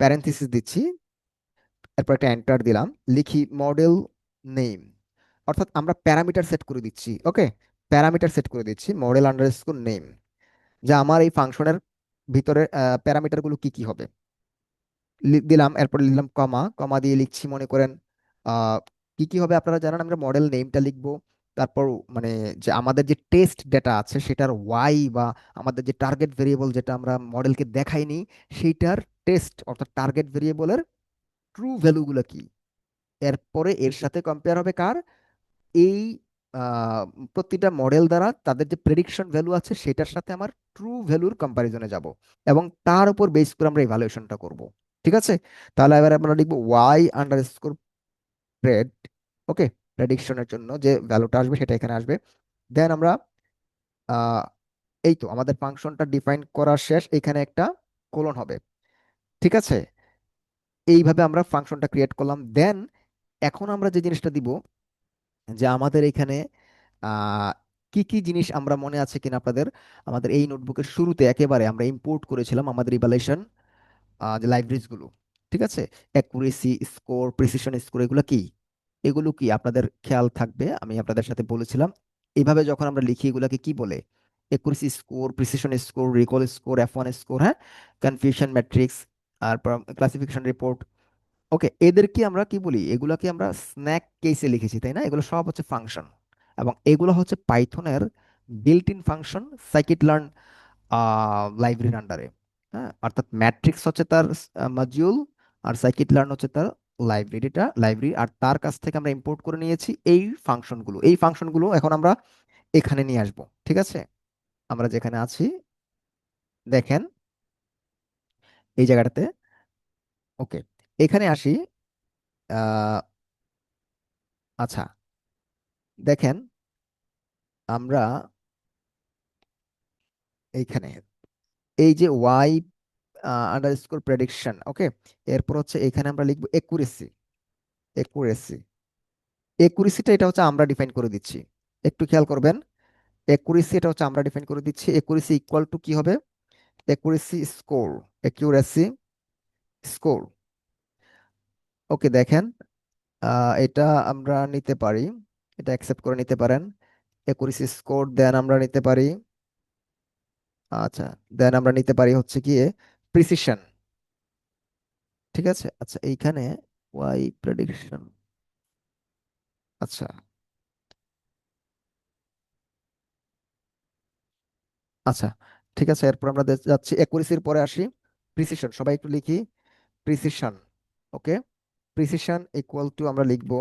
প্যারেনথেসিস দিচ্ছি, এরপর একটা এন্টার দিলাম, লিখি মডেল নেম। অর্থাৎ আমরা প্যারামিটার সেট করে দিচ্ছি। ওকে, প্যারামিটার সেট করে দিচ্ছি মডেল আন্ডারস্কোর নেম, যা আমার এই ফাংশনের ভিতরে প্যারামিটারগুলো কি কি হবে দিলাম। এরপর লিখলাম কমা, কমা দিয়ে লিখছি মনে করেন আহ, কি কি হবে আপনারা জানেন, আমরা মডেল নেমটা লিখবো, তারপর মানে যে আমাদের যে টেস্ট ডেটা আছে সেটার ওয়াই বা আমাদের যে টার্গেট ভেরিয়েবল যেটা আমরা মডেলকে দেখাইনি সেইটার টেস্ট অর্থাৎ টার্গেট ভেরিয়েবলের ট্রু ভ্যালুগুলো কি। এরপরে এর সাথে কম্পেয়ার হবে কার, এই আহ, প্রতিটা মডেল দ্বারা তাদের যে প্রেডিকশন ভ্যালু আছে সেটার সাথে আমার ট্রু ভ্যালুর কম্প্যারিজনে যাব, এবং তার উপর বেস করে আমরা ইভালুয়েশনটা করব। ঠিক আছে, তাহলে এবার আমরা লিখবো ওয়াই আন্ডার স্কোর প্রেড। ওকে, প্রেডিকশনের জন্য যে ভ্যালুটা আসবে সেটা এখানে আসবে। দেন আমরা আহ, এই তো আমাদের ফাংশনটা ডিফাইন করা শেষ, এখানে একটা কোলন হবে। ঠিক আছে, এইভাবে আমরা ফাংশনটা ক্রিয়েট করলাম। দেন এখন আমরা যে জিনিসটা দিব, যে আমাদের এখানে আহ, কি কি জিনিস আমরা মনে আছে কিনা আপনাদের, আমাদের এই নোটবুকের শুরুতে একেবারে আমরা ইম্পোর্ট করেছিলাম আমাদের ইভালুয়েশন যে লাইব্রেরিজ গুলো। ঠিক আছে, অ্যাকুরেসি স্কোর, প্রিসিশন স্কোর, এগুলো কি, এগুলো কি আপনাদের খেয়াল থাকবে, আমি আপনাদের সাথে বলেছিলাম এইভাবে যখন আমরা লিখি এগুলাকে কি বলে, accuracy score, precision score, recall score, F1 score, হ্যাঁ, কনফিউশন ম্যাট্রিক্স, আর ক্লাসিফিকেশন রিপোর্ট। ওকে, এদেরকে আমরা কি বলি, এগুলাকে আমরা স্ন্যাক কেসে লিখেছি তাই না, এগুলো সব হচ্ছে ফাংশন, এবং এগুলো হচ্ছে পাইথনের built in function scikit learn লাইব্রেরির আন্ডারে। হ্যাঁ, অর্থাৎ ম্যাট্রিক্স হচ্ছে তার মডিউল, আর সাইকিট লার্ন হচ্ছে তার লাইব্রেরি, আর তার কাছ থেকে আমরা ইম্পোর্ট করে নিয়েছি এই ফাংশনগুলো। এই ফাংশনগুলো এখন আমরা এখানে নিয়ে আসব। ঠিক আছে, আমরা যেখানে আছি দেখেন এই জায়গাটাতে। ওকে, এখানে আসি। আহ, আচ্ছা, দেখেন আমরা এইখানে এই যে ওয়াই আন্ডারস্কোর প্রেডিকশন। ওকে, এরপর হচ্ছে এখানে আমরা লিখবো একুরেসি, একুরেসি, একুরেসিটা এটা হচ্ছে আমরা ডিফাইন করে দিচ্ছি, একটু খেয়াল করবেন। একুরেসি এটা হচ্ছে আমরা ডিফাইন করে দিচ্ছি, একুরেসি ইকুয়াল টু কি হবে, একুরেসি স্কোর, একুরেসি স্কোর। ওকে, দেখেন এটা আমরা নিতে পারি, এটা অ্যাকসেপ্ট করে নিতে পারেন, একুরেসি স্কোর। দেন আমরা নিতে পারি, আচ্ছা, দেন আমরা নিতে পারি হচ্ছে গিয়ে প্রিসিশন। ঠিক আছে, আচ্ছা এইখানে ওয়াই প্রেডিকশন, আচ্ছা, আচ্ছা, ঠিক আছে, এরপর আমরা যাচ্ছি অ্যাকুরেসির পরে আসি প্রিসিশন, সবাই একটু লিখি precision. Okay, precision equal to আমরা লিখবো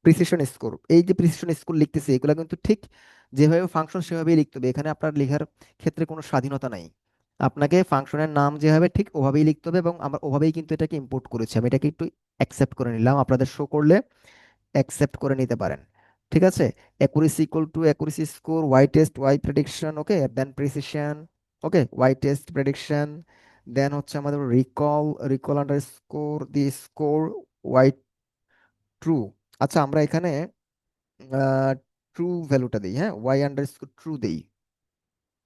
প্রিসিশন স্কোর। এই যে প্রিসিশন স্কোর লিখতেছি এগুলো কিন্তু ঠিক যেভাবে ফাংশন সেভাবেই লিখতে হবে, এখানে আপনার লেখার ক্ষেত্রে কোনো স্বাধীনতা নাই, আপনাকে ফাংশনের নাম যেভাবে ঠিক ওভাবেই লিখতে হবে, এবং আমরা ওভাবেই কিন্তু এটাকে ইম্পোর্ট করেছি। আমি এটাকে একটু অ্যাকসেপ্ট করে নিলাম, আপনাদের শো করলে অ্যাকসেপ্ট করে নিতে পারেন। ঠিক আছে, accuracy equal to accuracy score Y test Y prediction. Okay, then precision. Okay, Y test prediction. Then হচ্ছে আমাদের recall, recall underscore the score Y true. আচ্ছা, আমরা এখানে ট্রু ভ্যালুটা দিই, হ্যাঁ, ওয়াই আন্ডার স্কোর ট্রু দিই,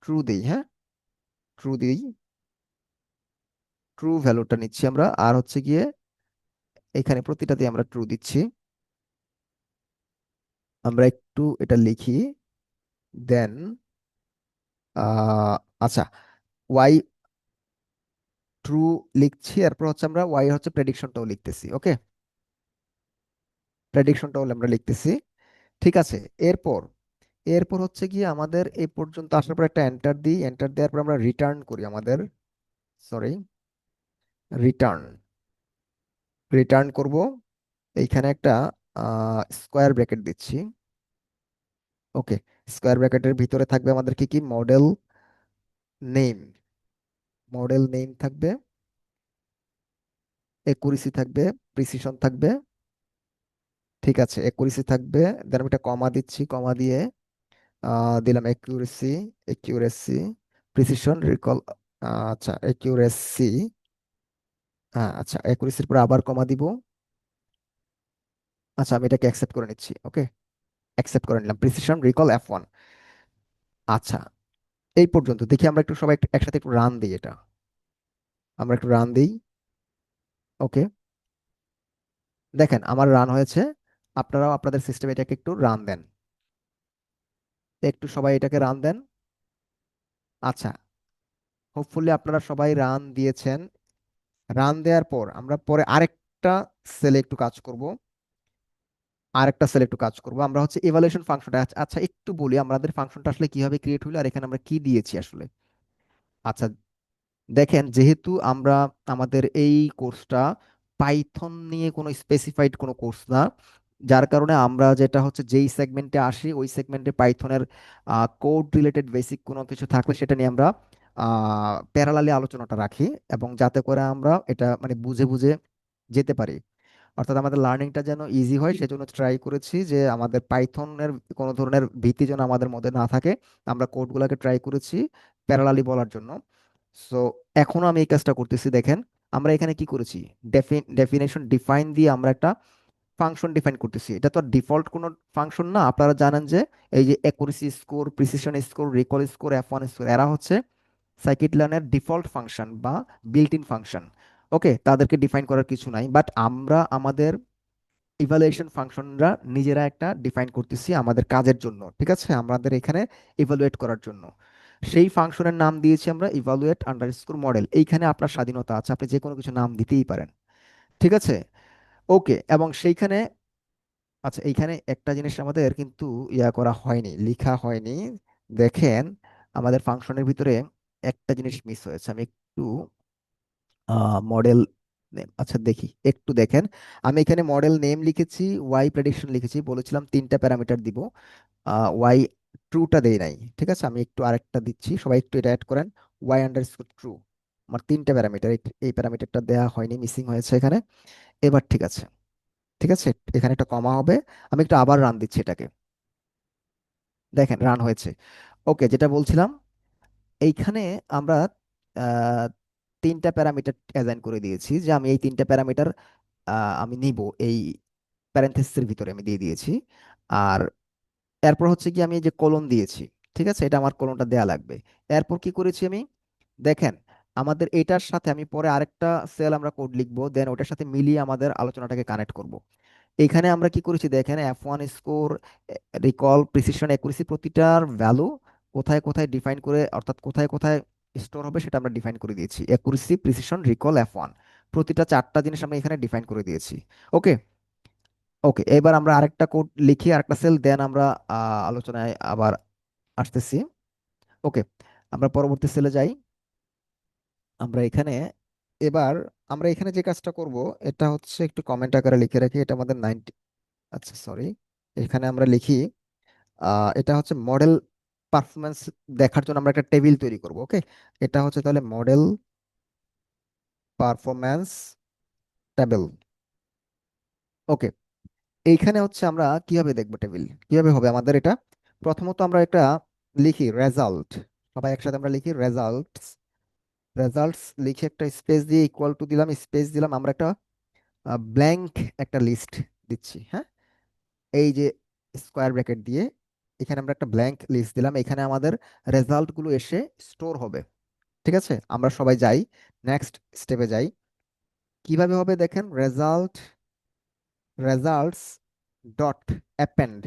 ট্রু দিই, হ্যাঁ, ট্রু দিই, ট্রু ভ্যালুটা নিচ্ছি আমরা, আর হচ্ছে গিয়ে এখানে প্রতিটাতে আমরা ট্রু দিচ্ছি। আমরা একটু এটা লিখি, দেন আচ্ছা, ওয়াই ট্রু লিখছি, এরপর হচ্ছে আমরা ওয়াই হচ্ছে প্রেডিকশনটাও লিখতেছি। ওকে, প্রেডিকশনটাও আমরা লিখতেছি। ঠিক আছে, এরপর এরপর হচ্ছে কি আমাদের এই পর্যন্ত আসার পর একটা এন্টার দিই, এন্টার দেওয়ার পর আমরা রিটার্ন করি আমাদের, সরি, রিটার্ন, রিটার্ন করব। এইখানে একটা স্কোয়ার ব্র্যাকেট দিচ্ছি। ওকে, স্কোয়ার ব্র্যাকেটের ভিতরে থাকবে আমাদের কি কি, মডেল নেম, মডেল নেম থাকবে, একুরেসি থাকবে, প্রিসিশন থাকবে। ঠিক আছে, একুরেসি থাকবে, দেন আমি একটা কমা দিচ্ছি, কমা দিয়ে দিলাম একিউরেসি, একিউরেসি, প্রিসিশন, রিকল, আচ্ছা একিউরেসি, হ্যাঁ আচ্ছা একুরেসির পর আবার কমা দিব। আচ্ছা আমি এটাকে অ্যাকসেপ্ট করে নিচ্ছি, ওকে, অ্যাকসেপ্ট করে নিলাম, প্রিসিশন, রিকল, F1। আচ্ছা, এই পর্যন্ত দেখি, আমরা একটু সবাই একসাথে একটু রান দিই এটা, আমরা একটু রান দিই। ওকে, দেখেন আমার রান হয়েছে, আপনারাও আপনাদের সিস্টেমে এটাকে একটু রান দেন, একটু সবাই এটাকে রান দেন। আচ্ছা, হোপফুলি আপনারা সবাই রান দিয়েছেন। রান দেওয়ার পর আমরা পরে আরেকটা সেলে একটু কাজ করব, আরেকটা সেলে একটু কাজ করব, আমরা হচ্ছে ইভালুয়েশন ফাংশনটা। আচ্ছা আচ্ছা, একটু বলি আমাদের ফাংশনটা আসলে কিভাবে ক্রিয়েট হলো আর এখানে আমরা কি দিয়েছি আসলে। আচ্ছা, দেখেন যেহেতু আমরা আমাদের এই কোর্সটা পাইথন নিয়ে কোনো স্পেসিফাইড কোনো কোর্স না, যার কারণে আমরা যেটা হচ্ছে যেই সেগমেন্টে আসি ওই সেগমেন্টে পাইথনের কোড রিলেটেড বেসিক কোনো কিছু থাকলে সেটা নিয়ে আমরা প্যারালালি আলোচনাটা রাখি, এবং যাতে করে আমরা এটা মানে বুঝে বুঝে যেতে পারি, অর্থাৎ আমাদের লার্নিংটা যেন ইজি হয় সেজন্য ট্রাই করেছি যে আমাদের পাইথনের কোনো ধরনের ভীতি যেন আমাদের মধ্যে না থাকে, আমরা কোডগুলোকে ট্রাই করেছি প্যারালালি বলার জন্য। সো এখনো আমি এই কাজটা করতেছি, দেখেন আমরা এখানে কি করেছি, ডেফিনেশন ডিফাইন দিয়ে আমরা একটা ফাংশন ডিফাইন করতেছি। এটা তো ডিফল্ট কোনো ফাংশন না, আপনারা জানেন যে এই যে accuracy score, precision score, recall score, F1 score, এরা হচ্ছে সাইকিট লার্নের ডিফল্ট ফাংশন বা বিল্ট ইন ফাংশন। ওকে, তাদেরকে ডিফাইন করার কিছু নাই, বাট আমরা আমাদের ইভালুয়েশন ফাংশনরা নিজেরা একটা ডিফাইন করতেছি আমাদের কাজের জন্য, ঠিক আছে, আমাদের এখানে ইভালুয়েট করার জন্য। সেই ফাংশনের নাম দিয়েছি আমরা ইভালুয়েট আন্ডারস্কোর মডেল। এইখানে আপনার স্বাধীনতা আছে, আপনি যে কোনো কিছু নাম দিতেই পারেন, ঠিক আছে। ওকে, এবং সেইখানে, আচ্ছা এইখানে একটা জিনিস আমাদের কিন্তু ইয়া করা হয়নি, লেখা হয়নি, দেখেন আমাদের ফাংশনের ভিতরে একটা জিনিস মিস হয়েছে, আমি একটু মডেল নেম, আচ্ছা দেখি একটু দেখেন, আমি এখানে মডেল নেম লিখেছি, ওয়াই প্রেডিকশন লিখেছি, বলেছিলাম তিনটা প্যারামিটার দিব, ওয়াই ট্রুটা দেই নাই, ঠিক আছে, আমি একটু আরেকটা দিচ্ছি, সবাই একটু এটা অ্যাড করেন, ওয়াই আন্ডারস্কোর ট্রু। আমার তিনটা প্যারামিটার, এই প্যারামিটারটা দেওয়া হয়নি, মিসিং হয়েছে এখানে। এবার ঠিক আছে, ঠিক আছে, এখানে একটা কমা হবে। আমি একটু আবার রান দিচ্ছি এটাকে, দেখেন রান হয়েছে। ওকে, যেটা বলছিলাম, এইখানে আমরা আহ, তিনটা প্যারামিটার অ্যাসাইন করে দিয়েছি, যে আমি এই তিনটা প্যারামিটার আমি নিব এই প্যারেন্থেসিসের ভিতরে আমি দিয়ে দিয়েছি। আর এরপর হচ্ছে কি আমি এই যে কোলন দিয়েছি, ঠিক আছে, এটা আমার কোলনটা দেয়া লাগবে। এরপর কি করেছি আমি, দেখেন আমাদের এটার সাথে আমি পরে আরেকটা সেল আমরা কোড লিখবো, দেন ওটার সাথে মিলিয়ে আমাদের আলোচনাটাকে কানেক্ট করব। এখানে আমরা কি করেছি দেখেন, F1 score, recall, precision, accuracy, প্রতিটার ভ্যালু কোথায় কোথায় ডিফাইন করে, অর্থাৎ কোথায় কোথায় স্টোর হবে সেটা আমরা ডিফাইন করে দিয়েছি, একুরেসি, প্রিসিশন, রিকল, F1, প্রতিটা চারটা জিনিস আমরা এখানে ডিফাইন করে দিয়েছি। ওকে, ওকে, এবার আমরা আরেকটা কোড লিখি, আরেকটা সেল, দেন আমরা আলোচনায় আবার আসতেছি। ওকে, আমরা পরবর্তী সেলে যাই। আমরা এখানে এবার আমরা এখানে যে কাজটা করব, এটা হচ্ছে একটু কমেন্ট আকারে লিখে রাখি, এটা আমাদের 90, আচ্ছা সরি, এখানে আমরা লিখি এটা হচ্ছে মডেল পারফরমেন্স দেখার জন্য আমরা একটা টেবিল তৈরি করব। ওকে, এটা হচ্ছে তাহলে মডেল পারফরমেন্স টেবিল। ওকে, এইখানে হচ্ছে আমরা কিভাবে দেখবো টেবিল, কিভাবে হবে আমাদের এটা, প্রথমত আমরা একটা লিখি রেজাল্ট, সবাই একসাথে আমরা লিখি রেজাল্টস, রেজাল্টস লিখে একটা স্পেস দিয়ে ইকুয়াল টু দিলাম, স্পেস দিলাম, আমরা একটা ব্ল্যাঙ্ক একটা লিস্ট দিচ্ছি, হ্যাঁ, এই যে স্কোয়ার ব্র্যাকেট দিয়ে এখানে আমরা একটা ব্ল্যাঙ্ক লিস্ট দিলাম, এখানে আমাদের রেজাল্ট গুলো এসে স্টোর হবে। ঠিক আছে, আমরা সবাই যাই, নেক্সট স্টেপে যাই, কিভাবে হবে দেখেন, result, results dot append,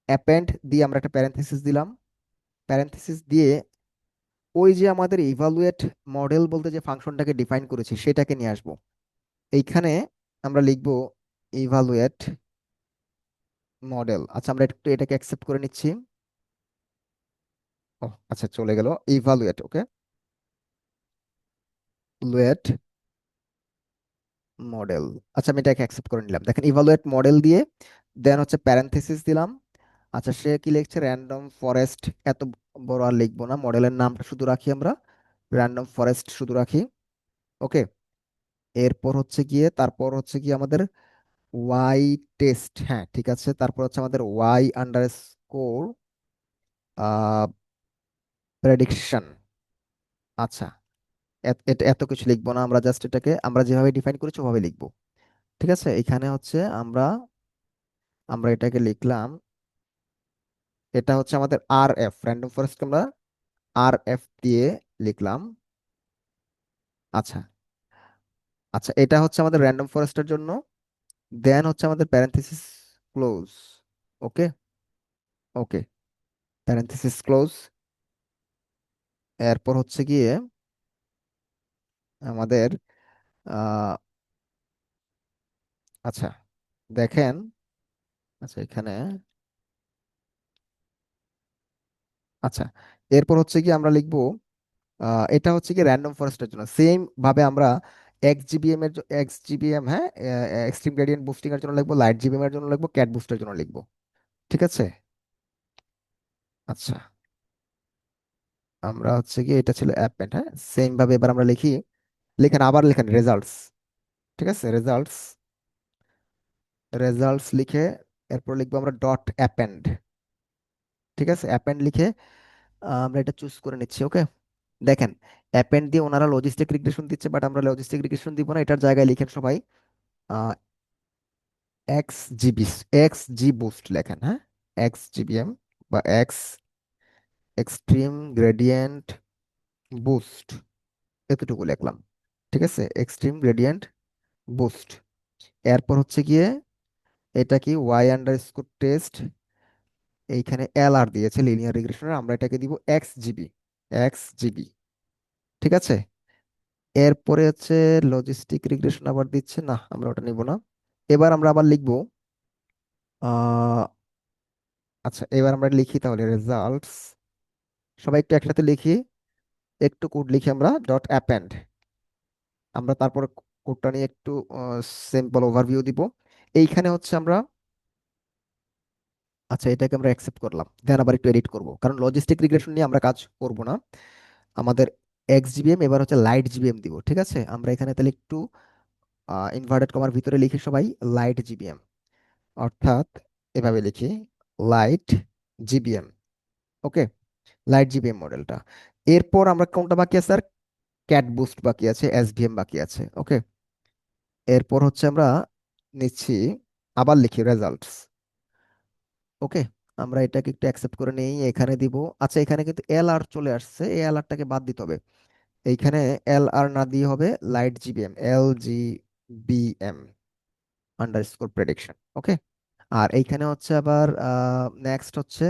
append দিয়ে আমরা একটা প্যারেনথেসিস দিলাম, প্যারেনথেসিস দিয়ে ওই যে আমাদের ইভালুয়েট মডেল বলতে যে ফাংশনটাকে ডিফাইন করেছি সেটাকে নিয়ে আসবো। এইখানে আমরা লিখবো ইভালুয়েট মডেল, আচ্ছা আমরা একটু এটাকে অ্যাকসেপ্ট করে নিচ্ছি। ও আচ্ছা, চলে গেল। ইভালুয়েট, ওকে, ইভালুয়েট মডেল। আচ্ছা আমি এটাকে অ্যাকসেপ্ট করে নিলাম। দেখেন ইভালুয়েট মডেল দিয়ে দেন হচ্ছে প্যারেনথেসিস দিলাম। আচ্ছা সে কি লিখছে, র্যান্ডম ফরেস্ট। এত বড় আর লিখবো না, মডেলের নামটা শুধু রাখি আমরা, র্যান্ডম ফরেস্ট শুধু রাখি। ওকে, এরপর হচ্ছে গিয়ে তারপর হচ্ছে গিয়ে আমাদের ওয়াই টেস্ট, হ্যাঁ ঠিক আছে, তারপর হচ্ছে আমাদের ওয়াই আন্ডার স্কোর প্রেডিকশন। আচ্ছা এটা এত কিছু লিখবো না, আমরা জাস্ট এটাকে আমরা যেভাবে ডিফাইন করেছি ওভাবে লিখবো। ঠিক আছে, এখানে হচ্ছে আমরা আমরা এটাকে লিখলাম, এটা হচ্ছে আমাদের আর এফ, র্যান্ডম ফরেস্ট আমরা আর এফ দিয়ে লিখলাম। আচ্ছা, আচ্ছা এটা হচ্ছে আমাদের র্যান্ডম ফরেস্টের জন্য। দেন হচ্ছে আমাদের প্যারেন্থেসিস ক্লোজ। ওকে, ওকে, প্যারেন্থেসিস ক্লোজ। এরপর হচ্ছে গিয়ে আমাদের আহ আচ্ছা দেখেন, আচ্ছা এখানে, আচ্ছা এরপর হচ্ছে কি আমরা লিখবো, এটা হচ্ছে কি র্যান্ডম ফরেস্টের জন্য সেম ভাবে আমরা এক্স জিবিএম, হ্যাঁ, এক্সট্রিম গ্রেডিয়েন্ট বুস্টিং এর জন্য লিখবো, লাইট জিবিএম এর জন্য লিখবো, ক্যাট বুস্টের জন্য লিখবো। ঠিক আছে, আচ্ছা আমরা হচ্ছে কি এটা ছিল অ্যাপেন্ড, হ্যাঁ সেম ভাবে এবার আমরা লিখি, লিখেন আবার লিখেন রেজাল্টস। ঠিক আছে, রেজাল্টস, রেজাল্টস লিখে এরপর লিখবো আমরা ডট অ্যাপেন্ড। ঠিক আছে, অ্যাপেন্ড লিখে আমরা এটা চুজ করে নিচ্ছি। ওকে, দেখেন অ্যাপেন্ড দিয়ে ওনারা লজিস্টিক রিগ্রেশন দিচ্ছে, বাট আমরা লজিস্টিক রিগ্রেশন দিব না, এটার জায়গায় লিখেন সবাই এক্স জিবি, এক্স জি বুস্ট লেখেন, হ্যাঁ, এক্স জিবিএম বা এক্স এক্সট্রিম গ্রেডিয়েন্ট বুস্ট, এতটুকু লিখলাম। ঠিক আছে, এক্সট্রিম গ্রেডিয়েন্ট বুস্ট। এরপর হচ্ছে গিয়ে এটা কি ওয়াই আন্ডার স্কোর টেস্ট, এইখানে এল আর দিয়েছে লিনিয়ার রিগ্রেশনের, আমরা এটাকে দিব এক্স জিবি, এক্স জিবি। ঠিক আছে, এরপরে হচ্ছে লজিস্টিক রিগ্রেশন আবার দিচ্ছে না, আমরা ওটা নিব না। এবার আমরা আবার লিখবো আহ আচ্ছা এবার আমরা লিখি তাহলে রেজাল্টস, সবাই একটু একসাথে লিখি, একটু কোড লিখি আমরা ডট অ্যাপেন্ড। আমরা তারপর কোডটা নিয়ে একটু সিম্পল ওভারভিউ দিব। এইখানে হচ্ছে আমরা, আচ্ছা এটাকে আমরা অ্যাকসেপ্ট করলাম, দেন আবার একটু এডিট করব, কারণ লজিস্টিক রিগ্রেশন নিয়ে আমরা কাজ করব না। আমাদের এক্স জিবিএম এবার হচ্ছে লাইট জিবিএম দিব। ঠিক আছে, আমরা এখানে তাহলে একটু ইনভার্টেড কমার ভিতরে লিখি সবাই লাইট জিবিএম, অর্থাৎ এভাবে লিখি লাইট জিবিএম। ওকে, লাইট জিবিএম মডেলটা। এরপর আমরা কোনটা বাকি আছে আর, ক্যাট বুস্ট বাকি আছে, এসভিএম বাকি আছে। ওকে, এরপর হচ্ছে আমরা নিচ্ছি, আবার লিখি রেজাল্টস। ওকে, আমরা এটাকে একটু অ্যাকসেপ্ট করে নেই, এখানে দিব। আচ্ছা এখানে কিন্তু এল আর চলে আসছে, এই এল আরটাকে বাদ দিতে হবে। এইখানে এল আর না দিয়ে হবে লাইট জিবিএম, এল জি বিএম আন্ডার স্কোর প্রেডিকশন। ওকে, আর এইখানে হচ্ছে আবার নেক্সট হচ্ছে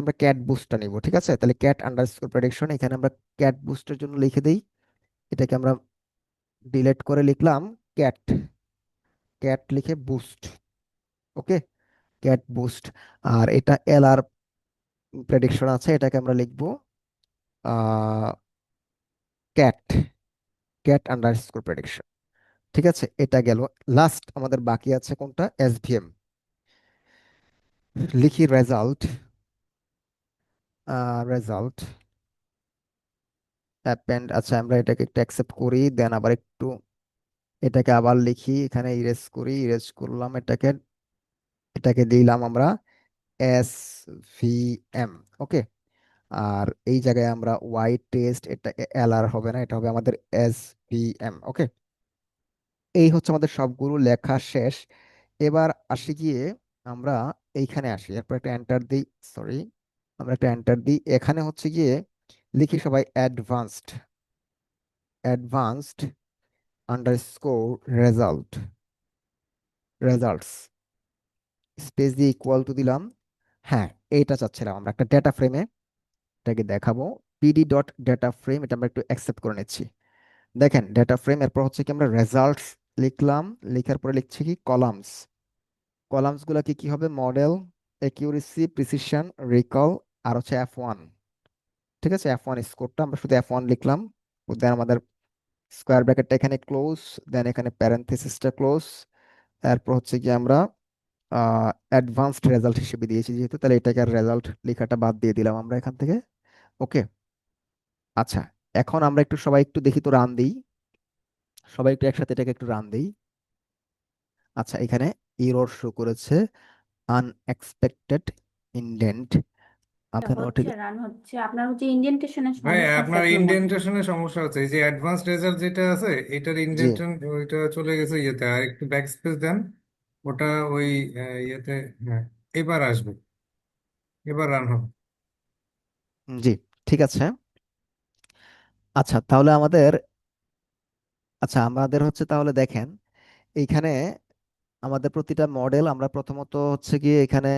আমরা ক্যাট বুস্টটা নিব। ঠিক আছে, তাহলে ক্যাট আন্ডার স্কোর প্রেডিকশন, এখানে আমরা ক্যাট বুস্টের জন্য লিখে দিই, এটাকে আমরা ডিলেট করে লিখলাম ক্যাট, ক্যাট লিখে বুস্ট। ওকে, ক্যাট বুস্ট। আর এটা এল আর প্রেডিকশন আছে, এটাকে আমরা লিখবো cat, cat under score prediction. ঠিক আছে, এটা গেল। লাস্ট আমাদের বাকি আছে কোনটা, এসভিএম। লিখি রেজাল্ট, রেজাল্ট অ্যাপেন্ড। আচ্ছা আমরা এটাকে একটু অ্যাকসেপ্ট করি, দেন আবার একটু এটাকে আবার লিখি, এখানে ইরেজ করি, ইরেজ করলাম এটাকে, এটাকে দিলাম আমরা এস ভি এম। ওকে, আর এই জায়গায় আমরা ওয়াই টেস্ট, এটা এল আর হবে না, এটা হবে আমাদের এস ভি এম। ওকে, এই হচ্ছে আমাদের সবগুলো লেখা শেষ। এবার আসি গিয়ে আমরা এইখানে আসি, এরপর একটা এন্টার দিই, সরি, আমরা একটা এন্টার দিই, এখানে হচ্ছে গিয়ে লিখি সবাই advanced, advanced underscore result, results, space দিয়ে ইকুয়াল টু দিলাম। হ্যাঁ, এইটা চাচ্ছিলাম আমরা একটা ডেটা ফ্রেমে, এটাকে দেখাবো পিডি ডট ডেটা ফ্রেম, এটা আমরা একটু অ্যাকসেপ্ট করে নিচ্ছি। দেখেন ডেটা ফ্রেম, এরপর হচ্ছে কি আমরা রেজাল্টস লিখলাম, লেখার পরে লিখছি কি কলামস, কলামস গুলা কি কি হবে? মডেল, একিউরেসি, প্রিসিশন, রিকল, আর হচ্ছে F1। ঠিক আছে, F1 স্কোরটা আমরা শুধু F1 লিখলাম। দেন আমাদের স্কোয়ার ব্র্যাকেটটা এখানে ক্লোজ, দেন এখানে প্যারেনথেসিসটা ক্লোজ। এরপর হচ্ছে কি আমরা অ্যাডভান্সড রেজাল্ট হিসেবে দিয়েছি যেহেতু, তাহলে এটাকে আর রেজাল্ট লেখাটা বাদ দিয়ে দিলাম আমরা এখান থেকে। ওকে। আচ্ছা, এখন আমরা একটু সবাই একটু দেখি তো, রান দিই। সবাই একটু একসাথে এটাকে একটু রান দিই। আচ্ছা, এখানে এরর শো করেছে, আনএক্সপেক্টেড ইনডেন্ট। এখানে ঠিক। হচ্ছে রান হচ্ছে, আপনার হচ্ছে ইন্ডেন্টেশনের ভাই সমস্যা আপনার কেন মনে হয়? ইন্ডেন্টেশনের সমস্যা হচ্ছে, এই যে অ্যাডভান্সড রেজাল্ট যেটা আছে এটার জি ইন্ডেন্টেশন ওইটা চলে গেছে ইয়েতে, আর একটু ব্যাক স্পেস দেন। ওটা ওই ইয়েতে, হ্যাঁ, এবার আসবে, এবার রান হবে। জি, ঠিক আছে। আচ্ছা তাহলে আমাদের, আচ্ছা আমাদের হচ্ছে তাহলে দেখেন, এইখানে আমাদের প্রতিটা মডেল আমরা প্রথমত হচ্ছে গিয়ে এখানে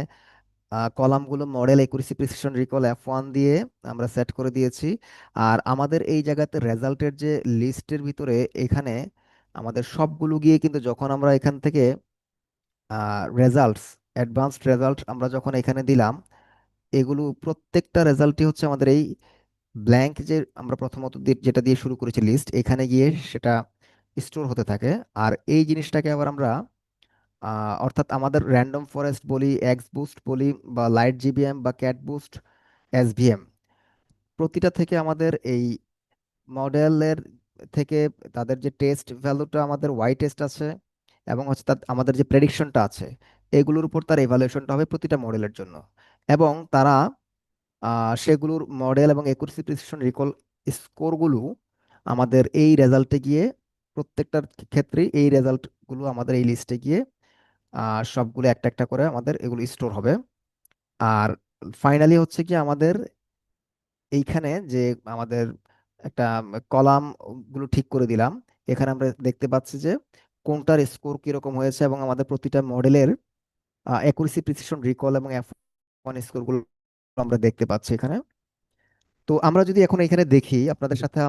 কলামগুলো model, accuracy, precision, recall, F1 দিয়ে আমরা সেট করে দিয়েছি। আর আমাদের এই জায়গাতে রেজাল্টের যে লিস্টের ভিতরে এখানে আমাদের সবগুলো গিয়ে কিন্তু যখন আমরা এখান থেকে রেজাল্টস, অ্যাডভান্সড রেজাল্ট আমরা যখন এখানে দিলাম, এগুলো প্রত্যেকটা রেজাল্টই হচ্ছে আমাদের এই ব্ল্যাঙ্ক যে আমরা প্রথমত যেটা দিয়ে শুরু করেছি লিস্ট, এখানে গিয়ে সেটা স্টোর হতে থাকে। আর এই জিনিসটাকে আবার আমরা অর্থাৎ আমাদের র্যান্ডম ফরেস্ট বলি, এক্স বুস্ট বলি, বা লাইট জিবিএম বা ক্যাট বুস্ট, এসভিএম, প্রতিটা থেকে আমাদের এই মডেলের থেকে তাদের যে টেস্ট ভ্যালুটা, আমাদের ওয়াই টেস্ট আছে, এবং হচ্ছে তার আমাদের যে প্রেডিকশনটা আছে, এগুলোর উপর তার এভালুয়েশনটা হবে প্রতিটা মডেলের জন্য। এবং তারা সেগুলোর মডেল এবং একুরেসি, প্রিসিশন, রিকল স্কোরগুলো আমাদের এই রেজাল্টে গিয়ে, প্রত্যেকটার ক্ষেত্রেই এই রেজাল্টগুলো আমাদের এই লিস্টে গিয়ে সবগুলো একটা একটা করে আমাদের এগুলো স্টোর হবে। আর ফাইনালি হচ্ছে কি আমাদের এইখানে যে আমাদের একটা কলাম গুলো ঠিক করে দিলাম, এখানে আমরা দেখতে পাচ্ছি যে কোনটার স্কোর কিরকম হয়েছে, এবং আমাদের প্রতিটা মডেলের অ্যাকুরেসি, প্রিসিশন, রিকল এবং F1 স্কোরগুলো আমরা দেখতে পাচ্ছি এখানে। তো আমরা যদি এখন এখানে দেখি, আপনাদের সাথে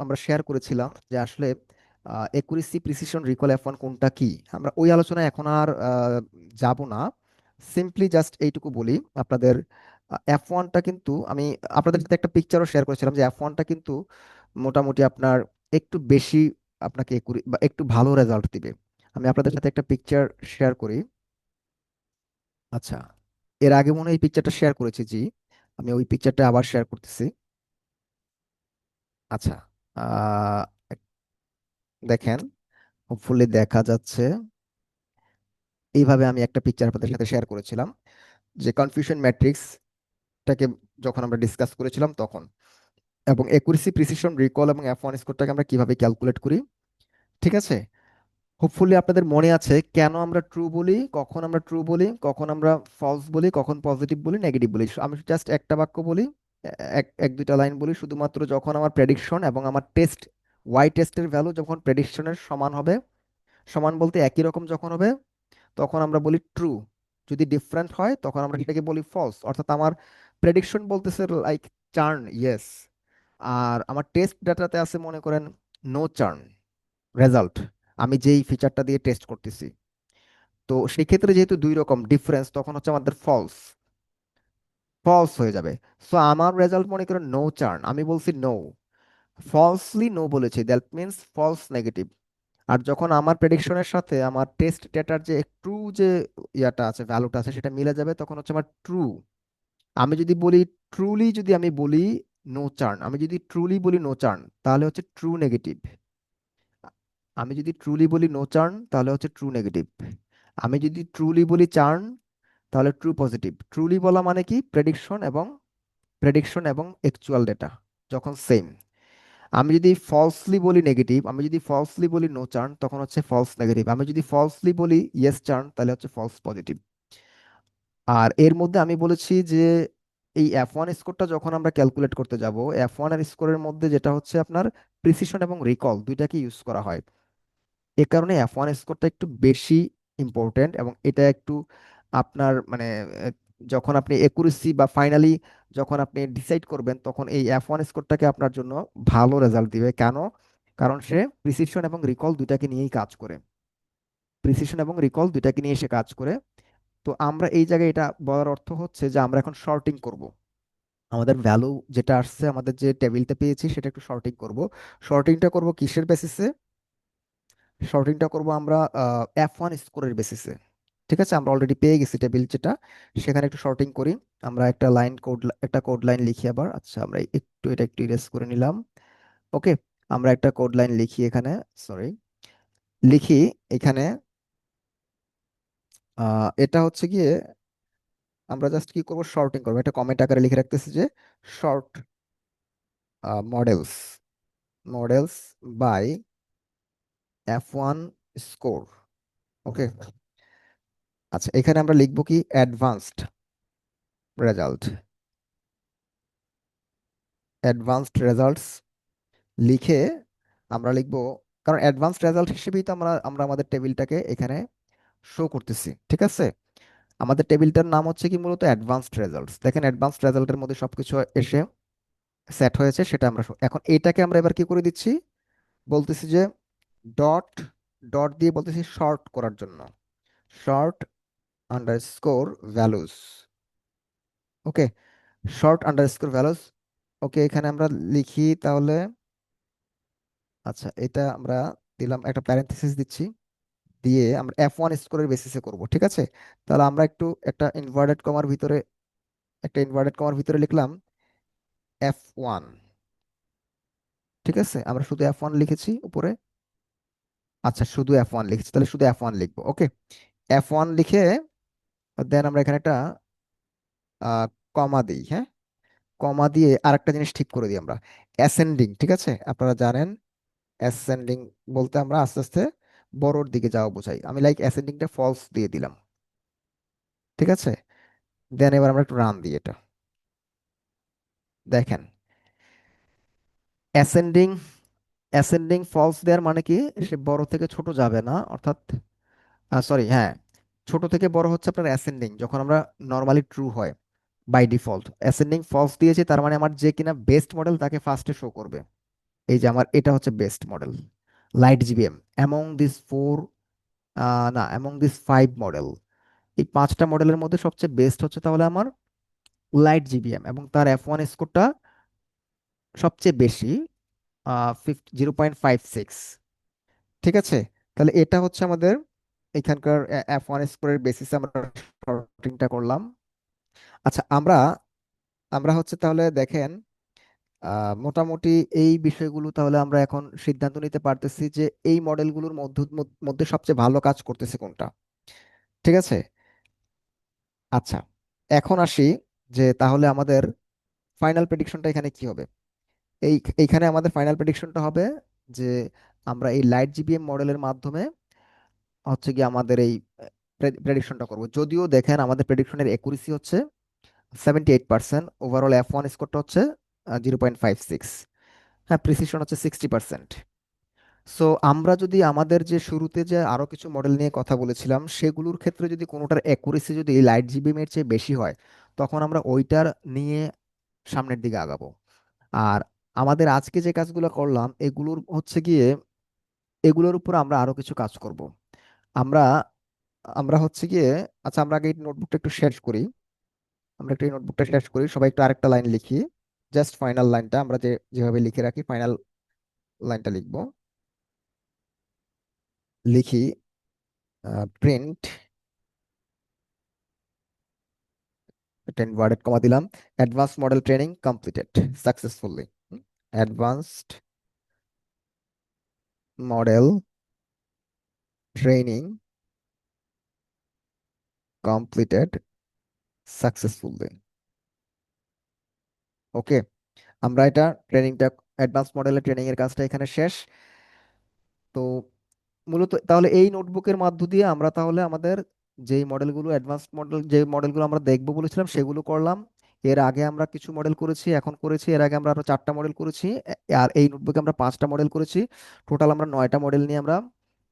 আমরা শেয়ার করেছিলাম যে আসলে একুরেসি, প্রিসিশন, রিকল, F1 কোনটা কি, আমরা ওই আলোচনায় এখন আর যাব না। সিম্পলি জাস্ট এইটুকু বলি আপনাদের, F1টা কিন্তু আমি আপনাদের সাথে একটা পিকচারও শেয়ার করেছিলাম যে F1টা কিন্তু মোটামুটি আপনার একটু বেশি আপনাকে বা একটু ভালো রেজাল্ট দিবে। আমি আপনাদের সাথে একটা পিকচার শেয়ার করি। আচ্ছা, এর আগে মনে হয় এই পিকচারটা শেয়ার করেছি, জি। আমি ওই পিকচারটা আবার শেয়ার করতেছি। আচ্ছা, আহ, দেখেন, হোপফুলি দেখা যাচ্ছে। এইভাবে আমি একটা পিকচার আপনাদের সাথে শেয়ার করেছিলাম যে কনফিউশন ম্যাট্রিক্সটাকে যখন আমরা ডিসকাস করেছিলাম তখন, এবং একুরেসি, প্রিসিশন, রিকল এবং F1 স্কোরটাকে আমরা কিভাবে ক্যালকুলেট করি। ঠিক আছে, হোপফুলি আপনাদের মনে আছে কেন আমরা ট্রু বলি, কখন আমরা ট্রু বলি, কখন আমরা ফলস বলি, কখন পজিটিভ বলি, নেগেটিভ বলি। আমি জাস্ট একটা বাক্য বলি, এক এক দুইটা লাইন বলি, শুধুমাত্র যখন আমার প্রেডিকশন এবং আমার টেস্ট, ওয়াই টেস্টের ভ্যালু যখন প্রেডিকশনের সমান হবে, সমান বলতে একই রকম যখন হবে, তখন আমরা বলি ট্রু। যদি ডিফারেন্ট হয় তখন আমরা সেটাকে বলি ফলস। অর্থাৎ আমার প্রেডিকশন বলতেছে লাইক চার্ন, ইয়েস, আর আমার টেস্ট ডাটাতে আছে মনে করেন নো চার্ন রেজাল্ট, আমি যেই ফিচারটা দিয়ে টেস্ট করতেছি। তো সেই ক্ষেত্রে যেহেতু দুই রকম ডিফারেন্স, তখন হচ্ছে আমাদের ফলস, ফলস হয়ে যাবে। সো আমার রেজাল্ট মনে করেন নো চার্ন, আমি বলছি নো, ফলসলি নো বলেছি, দ্যাট মিনস ফলস নেগেটিভ। আর যখন আমার প্রেডিকশনের সাথে আমার টেস্ট ডেটার যে ট্রু যে ইয়াটা আছে, ভ্যালুটা আছে, সেটা মিলে যাবে, তখন হচ্ছে আমার ট্রু। আমি যদি বলি ট্রুলি, যদি আমি বলি নো চার্ন, আমি যদি ট্রুলি বলি নো চার্ন, তাহলে হচ্ছে ট্রু নেগেটিভ। আমি যদি ট্রুলি বলি নো চার্ন, তাহলে হচ্ছে ট্রু নেগেটিভ। আমি যদি ট্রুলি বলি চার্ন, তাহলে ট্রু পজিটিভ। ট্রুলি বলা মানে কি, প্রেডিকশন এবং অ্যাকচুয়াল ডেটা যখন সেম। আমি যদি ফলসলি বলি নেগেটিভ, আমি যদি ফলসলি বলি নো চার্ন, তখন হচ্ছে ফলস নেগেটিভ। আমি যদি ফলসলি বলি ইয়েস চার্ন, তাহলে হচ্ছে ফলস পজিটিভ। আর এর মধ্যে আমি বলেছি যে এই F1 স্কোরটা যখন আমরা ক্যালকুলেট করতে যাব, F1 এর স্কোরের মধ্যে যেটা হচ্ছে আপনার প্রিসিশন এবং রিকল দুইটাকে ইউজ করা হয়। এ কারণে F1 স্কোরটা একটু বেশি ইম্পর্টেন্ট, এবং এটা একটু আপনার মানে যখন আপনি একুরেসি বা ফাইনালি যখন আপনি ডিসাইড করবেন, তখন এই F1 স্কোরটাকে আপনার জন্য ভালো রেজাল্ট দিবে। কেন? কারণ সে প্রিসিশন এবং রিকল দুইটাকে নিয়েই কাজ করে। প্রিসিশন এবং রিকল দুইটাকে নিয়ে এসে কাজ করে। তো আমরা এই জায়গায় এটা বলার অর্থ হচ্ছে যে আমরা এখন শর্টিং করব। আমাদের ভ্যালু যেটা আসছে, আমাদের যে টেবিলটা পেয়েছি সেটা একটু শর্টিং করব। শর্টিংটা করব কিসের বেসিসে? শর্টিংটা করব আমরা F1 স্কোরের বেসিসে। ঠিক আছে, আমরা অলরেডি পেয়ে গেছি টেবিল যেটা, সেখানে একটু শর্টিং করি। আমরা একটা কোড লাইন লিখি আবার। আচ্ছা, আমরা এটা একটু ইরেজ করে নিলাম। ওকে, আমরা একটা কোড লাইন লিখি এখানে, সরি, লিখি এখানে। এটা হচ্ছে গিয়ে আমরা জাস্ট কি করব, শর্টিং করবো। একটা কমেন্ট আকারে লিখে রাখতেছি যে sort models models by F1 score. Okay, আচ্ছা, এখানে আমরা লিখবো কি অ্যাডভান্সড রেজাল্ট, অ্যাডভান্সড রেজাল্টস লিখে আমরা লিখবো, কারণ অ্যাডভান্সড রেজাল্ট হিসেবেই তো আমরা আমরা আমাদের টেবিলটাকে এখানে শো করতেছি। ঠিক আছে, আমাদের টেবিলটার নাম হচ্ছে কি মূলত অ্যাডভান্সড রেজাল্টস। দেখেন অ্যাডভান্সড রেজাল্টের মধ্যে সবকিছু এসে সেট হয়েছে, সেটা আমরা এখন এটাকে আমরা এবার কি করে দিচ্ছি, বলতেছি যে ডট ডট দিয়ে বলতেছি শর্ট করার জন্য, শর্ট আন্ডারস্কোর ভ্যালুস। ওকে, শর্ট আন্ডারস্কোর ভ্যালুস। ওকে, এখানে আমরা লিখি তাহলে। আচ্ছা, এটা আমরা দিলাম, একটা প্যারেন্থেসিস দিচ্ছি, দিয়ে আমরা F1 স্কোরের বেসিসে করব। ঠিক আছে, তাহলে আমরা একটু একটা ইনভার্টেড কমার ভিতরে লিখলাম F1। ঠিক আছে, আমরা শুধু F1 লিখেছি উপরে। আচ্ছা, শুধু F1 লিখেছি, তাহলে শুধু F1 লিখবো। ওকে, F1 লিখে দেন আমরা এখানে একটা কমা দিই। হ্যাঁ, কমা দিয়ে আরেকটা জিনিস ঠিক করে দিই আমরা, অ্যাসেন্ডিং। ঠিক আছে, আপনারা জানেন অ্যাসেন্ডিং বলতে আমরা আস্তে আস্তে বড়োর দিকে যাওয়া বোঝাই। আমি লাইক অ্যাসেন্ডিংটা ফলস দিয়ে দিলাম। ঠিক আছে, দেন এবার আমরা একটু রান দিই এটা। দেখেন অ্যাসেন্ডিং অ্যাসেন্ডিং ফলস দেওয়ার মানে কি, সে বড় থেকে ছোট যাবে না, অর্থাৎ সরি, হ্যাঁ, ছোট থেকে বড় হচ্ছে আপনার অ্যাসেন্ডিং যখন আমরা নর্মালি ট্রু হয় বাই ডিফল্ট। অ্যাসেন্ডিং ফলস দিয়েছি তার মানে আমার যে কিনা বেস্ট মডেল তাকে ফার্স্টে শো করবে। এই যে আমার এটা হচ্ছে best model, light GBM among this four, না, অ্যামং দিস ফাইভ মডেল, এই পাঁচটা মডেলের মধ্যে সবচেয়ে বেস্ট হচ্ছে তাহলে আমার লাইট জিবিএম, এবং তার F1 স্কোরটা সবচেয়ে বেশি, 0.56। ঠিক আছে, তাহলে এটা হচ্ছে আমাদের এখানকার F1 স্কোরের বেসিসে আমরা শর্টিংটা করলাম। আচ্ছা, আমরা আমরা হচ্ছে তাহলে দেখেন মোটামুটি এই বিষয়গুলো তাহলে আমরা এখন সিদ্ধান্ত নিতে পারতেছি যে এই মডেলগুলোর মধ্যে সবচেয়ে ভালো কাজ করতেছে কোনটা। ঠিক আছে, আচ্ছা, এখন আসি যে তাহলে আমাদের ফাইনাল প্রেডিকশনটা এখানে কি হবে। এইখানে আমাদের ফাইনাল প্রেডিকশনটা হবে যে আমরা এই লাইট জিবিএম মডেলের মাধ্যমে হচ্ছে কি আমাদের এই প্রেডিকশনটা করব। যদিও দেখেন আমাদের প্রেডিকশনের একুরেসি হচ্ছে 78%, ওভারঅল F1 স্কোরটা হচ্ছে 0.56, হ্যাঁ, প্রিসিশন হচ্ছে 60%। সো আমরা যদি আমাদের যে শুরুতে যে আরো কিছু মডেল নিয়ে কথা বলেছিলাম সেগুলোর ক্ষেত্রে যদি কোনোটার অ্যাকুরেসি যদি লাইট জিবিএম এর চেয়ে বেশি হয়, তখন আমরা ওইটার নিয়ে সামনের দিকে আগাবো। আর আমাদের আজকে যে কাজগুলো করলাম এগুলোর হচ্ছে গিয়ে এগুলোর উপর আমরা আরো কিছু কাজ করব। আমরা আমরা হচ্ছে গিয়ে, আচ্ছা, আমরা আগে এই নোটবুকটা একটু শেষ করি। আমরা একটু এই নোটবুকটা শেষ করি, সবাই একটু আরেকটা লাইন লিখি। জাস্ট ফাইনাল লাইনটা আমরা যেভাবে লিখে রাখি, ফাইনাল লাইনটা লিখবো। লিখি প্রিন্ট, টেন ওয়ার্ডেড কমা দিলাম, advance model training completed successfully. Advanced model training completed successfully. Okay, আমরা এটা ট্রেনিংটা, অ্যাডভান্স মডেলের ট্রেনিং এর কাজটা এখানে শেষ। তো মূলত তাহলে এই নোটবুকের মধ্য দিয়ে আমরা তাহলে আমাদের যেই মডেলগুলো অ্যাডভান্স মডেল, যে মডেলগুলো আমরা দেখবো বলেছিলাম সেগুলো করলাম। এর আগে আমরা কিছু মডেল করেছি, এখন করেছি, এর আগে আমরা আরো চারটা মডেল করেছি, আর এই নোটবুকে আমরা পাঁচটা মডেল করেছি। টোটাল আমরা 9টা মডেল নিয়ে আমরা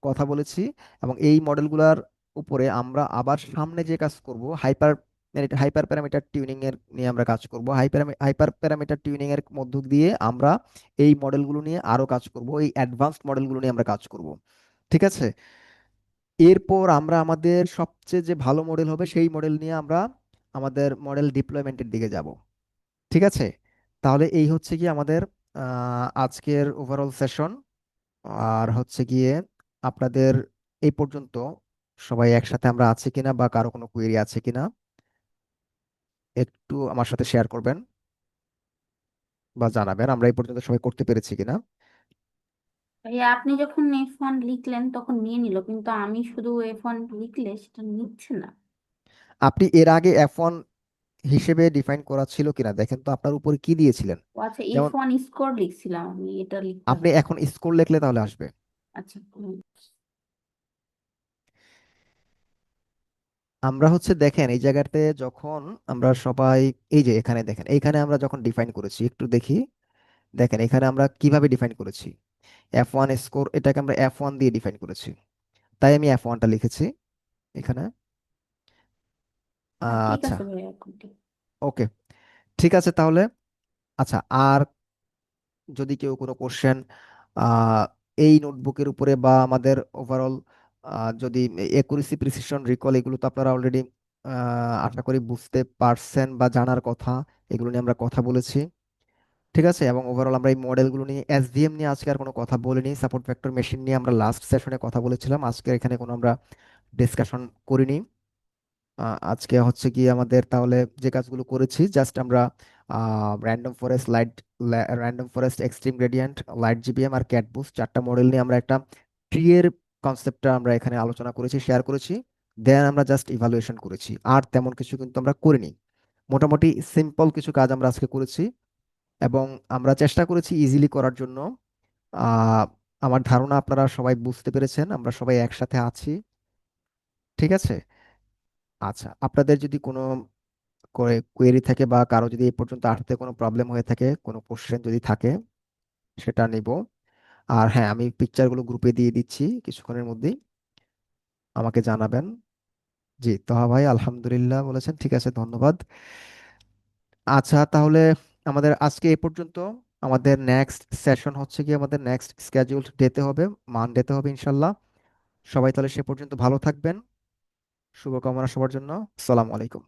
কথা বলেছি। এবং এই মডেলগুলোর উপরে আমরা আবার সামনে যে কাজ করব, হাইপার প্যারামিটার টিউনিং এর নিয়ে আমরা কাজ করব। হাইপার প্যারামিটার টিউনিং এর মধ্য দিয়ে আমরা এই মডেলগুলো নিয়ে আরো কাজ করব, এই অ্যাডভান্সড মডেলগুলো নিয়ে আমরা কাজ করব। ঠিক আছে, এরপর আমরা আমাদের সবচেয়ে যে ভালো মডেল হবে সেই মডেল নিয়ে আমরা আমাদের মডেল ডিপ্লয়মেন্টের দিকে যাব। ঠিক আছে, তাহলে এই হচ্ছে কি আমাদের আজকের ওভারঅল সেশন। আর হচ্ছে গিয়ে আপনাদের এই পর্যন্ত সবাই একসাথে আমরা আছি কিনা বা কারো কোনো কোয়েরি আছে কিনা একটু আমার সাথে শেয়ার করবেন বা জানাবেন আমরা এই পর্যন্ত সবাই করতে পেরেছি কিনা। এই আপনি যখন F1 লিখলেন তখন নিয়ে নিল, কিন্তু আমি শুধু F1 লিখলে সেটা নিচ্ছে না। আপনি এর আগে F1 হিসেবে ডিফাইন করা ছিল কিনা দেখেন তো, আপনার উপরে কি দিয়েছিলেন। ও আচ্ছা, যেমন F1 স্কোর লিখছিলাম আমি, এটা লিখতে আপনি হবে। এখন স্কোর লিখলে তাহলে আসবে। আচ্ছা। আমরা হচ্ছে দেখেন এই জায়গাতে যখন আমরা সবাই, এই যে এখানে দেখেন, এইখানে আমরা যখন ডিফাইন করেছি একটু দেখি, দেখেন এখানে আমরা কিভাবে ডিফাইন করেছি। F1 স্কোর এটাকে আমরা F1 দিয়ে ডিফাইন করেছি, তাই আমি F1টা লিখেছি এখানে। ঠিক আচ্ছা, আছে ভাইয়া, এখন ঠিক। ওকে, ঠিক আছে তাহলে। আচ্ছা, আর যদি কেউ কোনো কোশ্চেন এই নোটবুকের উপরে বা আমাদের ওভারঅল যদি একুরেসি প্রিসিশন রিকল, এগুলো তো আপনারা অলরেডি আশা করি বুঝতে পারছেন বা জানার কথা, এগুলো নিয়ে আমরা কথা বলেছি। ঠিক আছে, এবং ওভারঅল আমরা এই মডেলগুলো নিয়ে এসভিএম নিয়ে আজকে আর কোনো কথা বলিনি, সাপোর্ট ভেক্টর মেশিন নিয়ে আমরা লাস্ট সেশনে কথা বলেছিলাম, আজকে এখানে কোনো আমরা ডিসকাশন করিনি। আজকে হচ্ছে কি আমাদের তাহলে যে কাজগুলো করেছি, জাস্ট আমরা random forest light, random forest extreme gradient, light GBM আর ক্যাট বুস্ট চারটা মডেল নিয়ে আমরা একটা ট্রি এর কনসেপ্টটা আমরা এখানে আলোচনা করেছি, শেয়ার করেছি। দেন আমরা জাস্ট ইভালুয়েশন করেছি, আর তেমন কিছু কিন্তু আমরা করিনি। মোটামুটি সিম্পল কিছু কাজ আমরা আজকে করেছি, এবং আমরা চেষ্টা করেছি ইজিলি করার জন্য। আহ আমার ধারণা আপনারা সবাই বুঝতে পেরেছেন, আমরা সবাই একসাথে আছি। ঠিক আছে, আচ্ছা, আপনাদের যদি কোনো করে কোয়েরি থাকে বা কারো যদি এই পর্যন্ত আসতে কোনো প্রবলেম হয়ে থাকে, কোনো কোশ্চেন যদি থাকে, সেটা নিব। আর হ্যাঁ, আমি পিকচারগুলো গ্রুপে দিয়ে দিচ্ছি কিছুক্ষণের মধ্যেই, আমাকে জানাবেন। জি, তোহা ভাই আলহামদুলিল্লাহ বলেছেন, ঠিক আছে, ধন্যবাদ। আচ্ছা তাহলে আমাদের আজকে এই পর্যন্ত। আমাদের নেক্সট সেশন হচ্ছে কি আমাদের নেক্সট স্কেডিউলড ডেতে হবে, মানডেতে হবে ইনশাল্লাহ। সবাই তাহলে সে পর্যন্ত ভালো থাকবেন, শুভকামনা সবার জন্য। আসসালামু আলাইকুম।